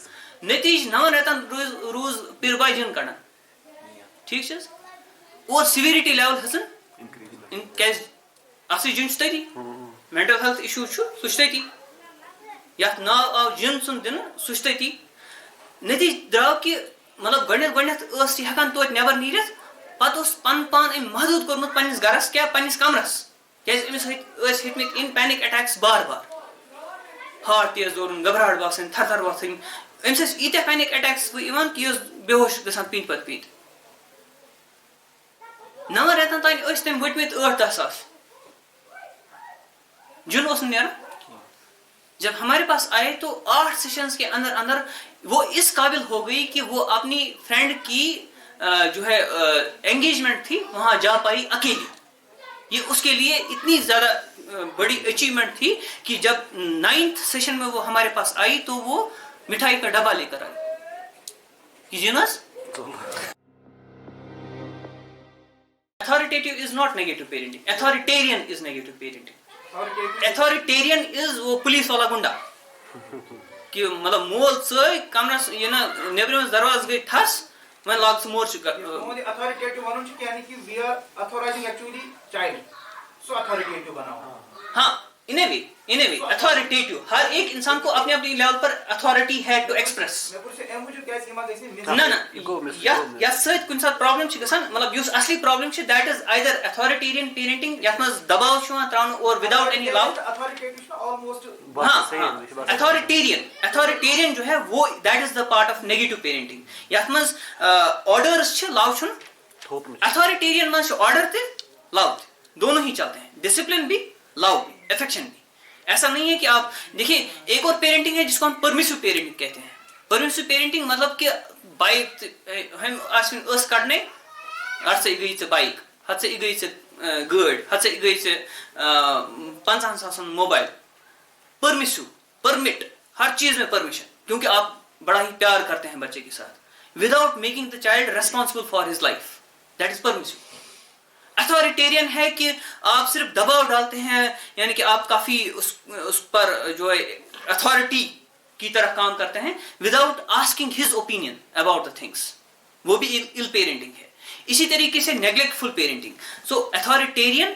نتیٖجہٕ 9 رٮ۪تن روٗز پیٖرباے جِن کڑان. ٹھیک چھِ حظ, اور سِویرٹی لیول ہیٚژٕن کیٛازِ اَصلی جِن چھُ تٔتی, مینٹل ہیلتھ اِشوٗ چھُ سُہ چھُ تٔتی, یَتھ ناو آو جِن سُنٛد دِنہٕ سُہ چھُ تٔتی. نتیٖجہٕ درٛاو کہِ مطلب گۄڈنٮ۪تھ ٲس یہِ ہٮ۪کان توتہِ نٮ۪بر نیٖرِتھ, پتہٕ اوس پنُن پان أمۍ محدوٗد کوٚرمُت پننِس گرس کیٛاہ پننِس کمرس, کیٛازِ أمِس ٲسۍ ہیٚتمٕتۍ اِن پینِک اٹیکس بار بار, ہارٹ تیز دورُن, گھبراہٹ باسٕنۍ, تھر وۄتھٕنۍ. أمِس ٲسۍ ییٖتیاہ پینِک اٹیکس یِوان کہِ یہِ اوس بے ہوش گژھان پیٖنتہِ پتہٕ پیٖنتہِ. 9 رٮ۪تن تانۍ ٲسۍ تٔمۍ ؤٹمٕتۍ 8-10 ساس, جِن اوس نہٕ نیران. جب ہمارے پاس آئے تو 8 سیشنز کے اندر اندر وہ اس قابل ہو گئی کہ وہ اپنی فرینڈ کی جو ہے انگیجمنٹ تھی وہاں جا پائی اکیلی. یہ اس کے لیے اتنی زیادہ بڑی اچیومنٹ تھی کہ جب 9th سیشن میں وہ ہمارے پاس آئی تو وہ مٹھائی کا ڈبہ لے کر آئی. جنس authoritative is not negative parenting, authoritarian is negative parenting. Authoritarian is وہ پولیس والا گنڈا کہ مطلب مول ژٲے کمرس یہ نا نیبرِمس دروازٕ گٔے ٹھس وۄنۍ لاگ ژٕ مورچہِ. authoritative ونُن چھُ یعنی کہ we are authorizing actually child, so authoritative بناؤ. ہاں, in a way authoritative, ہر ایک انسان کو اپنے اپنی لیول پر اتھارٹی ہے ٹو ایکسپریس. نہ یتھ سۭتۍ کُنہِ ساتہٕ پرابلم چھِ گژھان, مطلب یُس اصلی پرابلم چھِ that is either authoritarian parenting یتھ منٛز دباو چھُ یِوان تراونہٕ اور وداؤٹ اینی لو. ہاں, authoritarian جو ہے وہ that is the part of negative parenting یتھ منٛز آرڈرس چھِ لو چھُنہٕ. authoritarian منٛز چھُ آرڈر تہِ لو تہِ دونوں ہی چلتے ہیں, ڈسپلن بھی لو بھی افیکشن بھی. ایسا نہیں ہے کہ آپ دیکھیں ایک اور پیرنٹنگ ہے جس کو ہم پرمیسو پیرنٹنگ کہتے ہیں. پرمیسو پیرنٹنگ مطلب کہ بائک ہم ٲس کڑنے ہتھ سا یہِ گٔیی ژےٚ بایک, ہتھ سا یہِ گٔیی ژےٚ گٲڑۍ, ہتھ سا یہِ گٔیی ژےٚ 50 ساسن موبائل. پرمیسو, پرمٹ, ہر چیز میں پرمیشن, کیونکہ آپ بڑا ہی پیار کرتے ہیں بچے کے ساتھ without making the child responsible for his life, that is permissive. Authoritarian ہے کہ آپ صرف دباؤ ڈالتے ہیں, یعنی کہ آپ کافی اس پر جو ہے اتھارٹی کی طرح کام کرتے ہیں without asking his opinion about the things, وہ بھی ال پیرنٹنگ ہے. اسی طریقے سے نیگلیکٹفل پیرنٹنگ. سو اتھارٹیرین,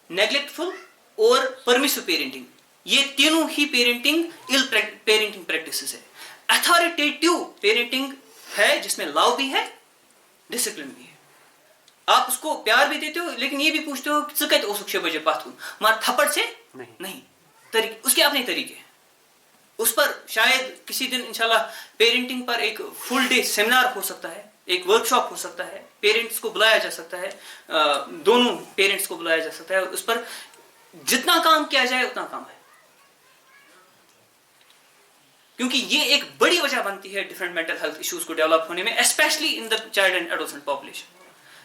نیگلیکٹفل اور پرمیسو پیرنٹنگ یہ تینوں ہی پیرنٹنگ ال پیرنٹنگ پریکٹسز ہے. اتھارٹیٹیو پیرنٹنگ ہے جس میں لو بھی ہے ڈسپلن بھی ہے. آپ اس کو پیار بھی دیتے ہو لیکن یہ بھی پوچھتے ہو کہ ژٕ کتہِ اوسُکھ 6 بجے پتھ کُن, مگر تھپڑ سے نہیں. طریقے اس کے اپنے طریقے ہیں. اس پر شاید کسی دن انشاءاللہ پیرنٹنگ پر ایک فل ڈے سیمینار ہو سکتا ہے, ایک ورک شاپ ہو سکتا ہے, پیرنٹس کو بلایا جا سکتا ہے, دونوں پیرنٹس کو بلایا جا سکتا ہے. اس پر جتنا کام کیا جائے اتنا کام ہے, کیونکہ یہ ایک بڑی وجہ بنتی ہے ڈفرینٹ مینٹل ہیلتھ ایشوز کو ڈیولپ ہونے میں, especially in the child and adolescent population.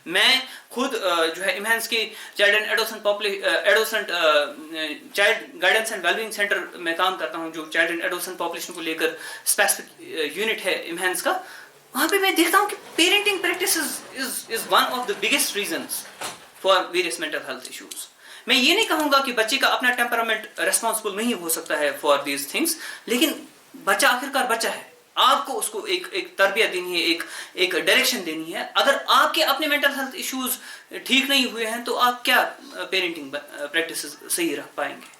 میں خود جو ہے ایمہینس کی child and adolescent child guidance and wellbeing centre میں کام کرتا ہوں, جو چائلڈ اینڈ ایڈولسنٹ پاپولیشن کو لے کر اسپیسیفک یونٹ ہے ایمہینس کا. وہاں پہ میں دیکھتا ہوں کہ parenting practices is one of the biggest reasons for various mental health issues. میں یہ نہیں کہوں گا کہ بچے کا اپنا ٹیمپرامنٹ ریسپانسبل نہیں ہو سکتا ہے فار دیز تھنگس, لیکن بچہ آخرکار بچہ ہے. آپ کو اس کو ایک تربیت دینی ہے, ایک ڈائریکشن دینی ہے. اگر آپ کے اپنے مینٹل ہیلتھ ایشوز ٹھیک نہیں ہوئے ہیں تو آپ کیا پیرنٹنگ پریکٹسز صحیح رکھ پائیں گے؟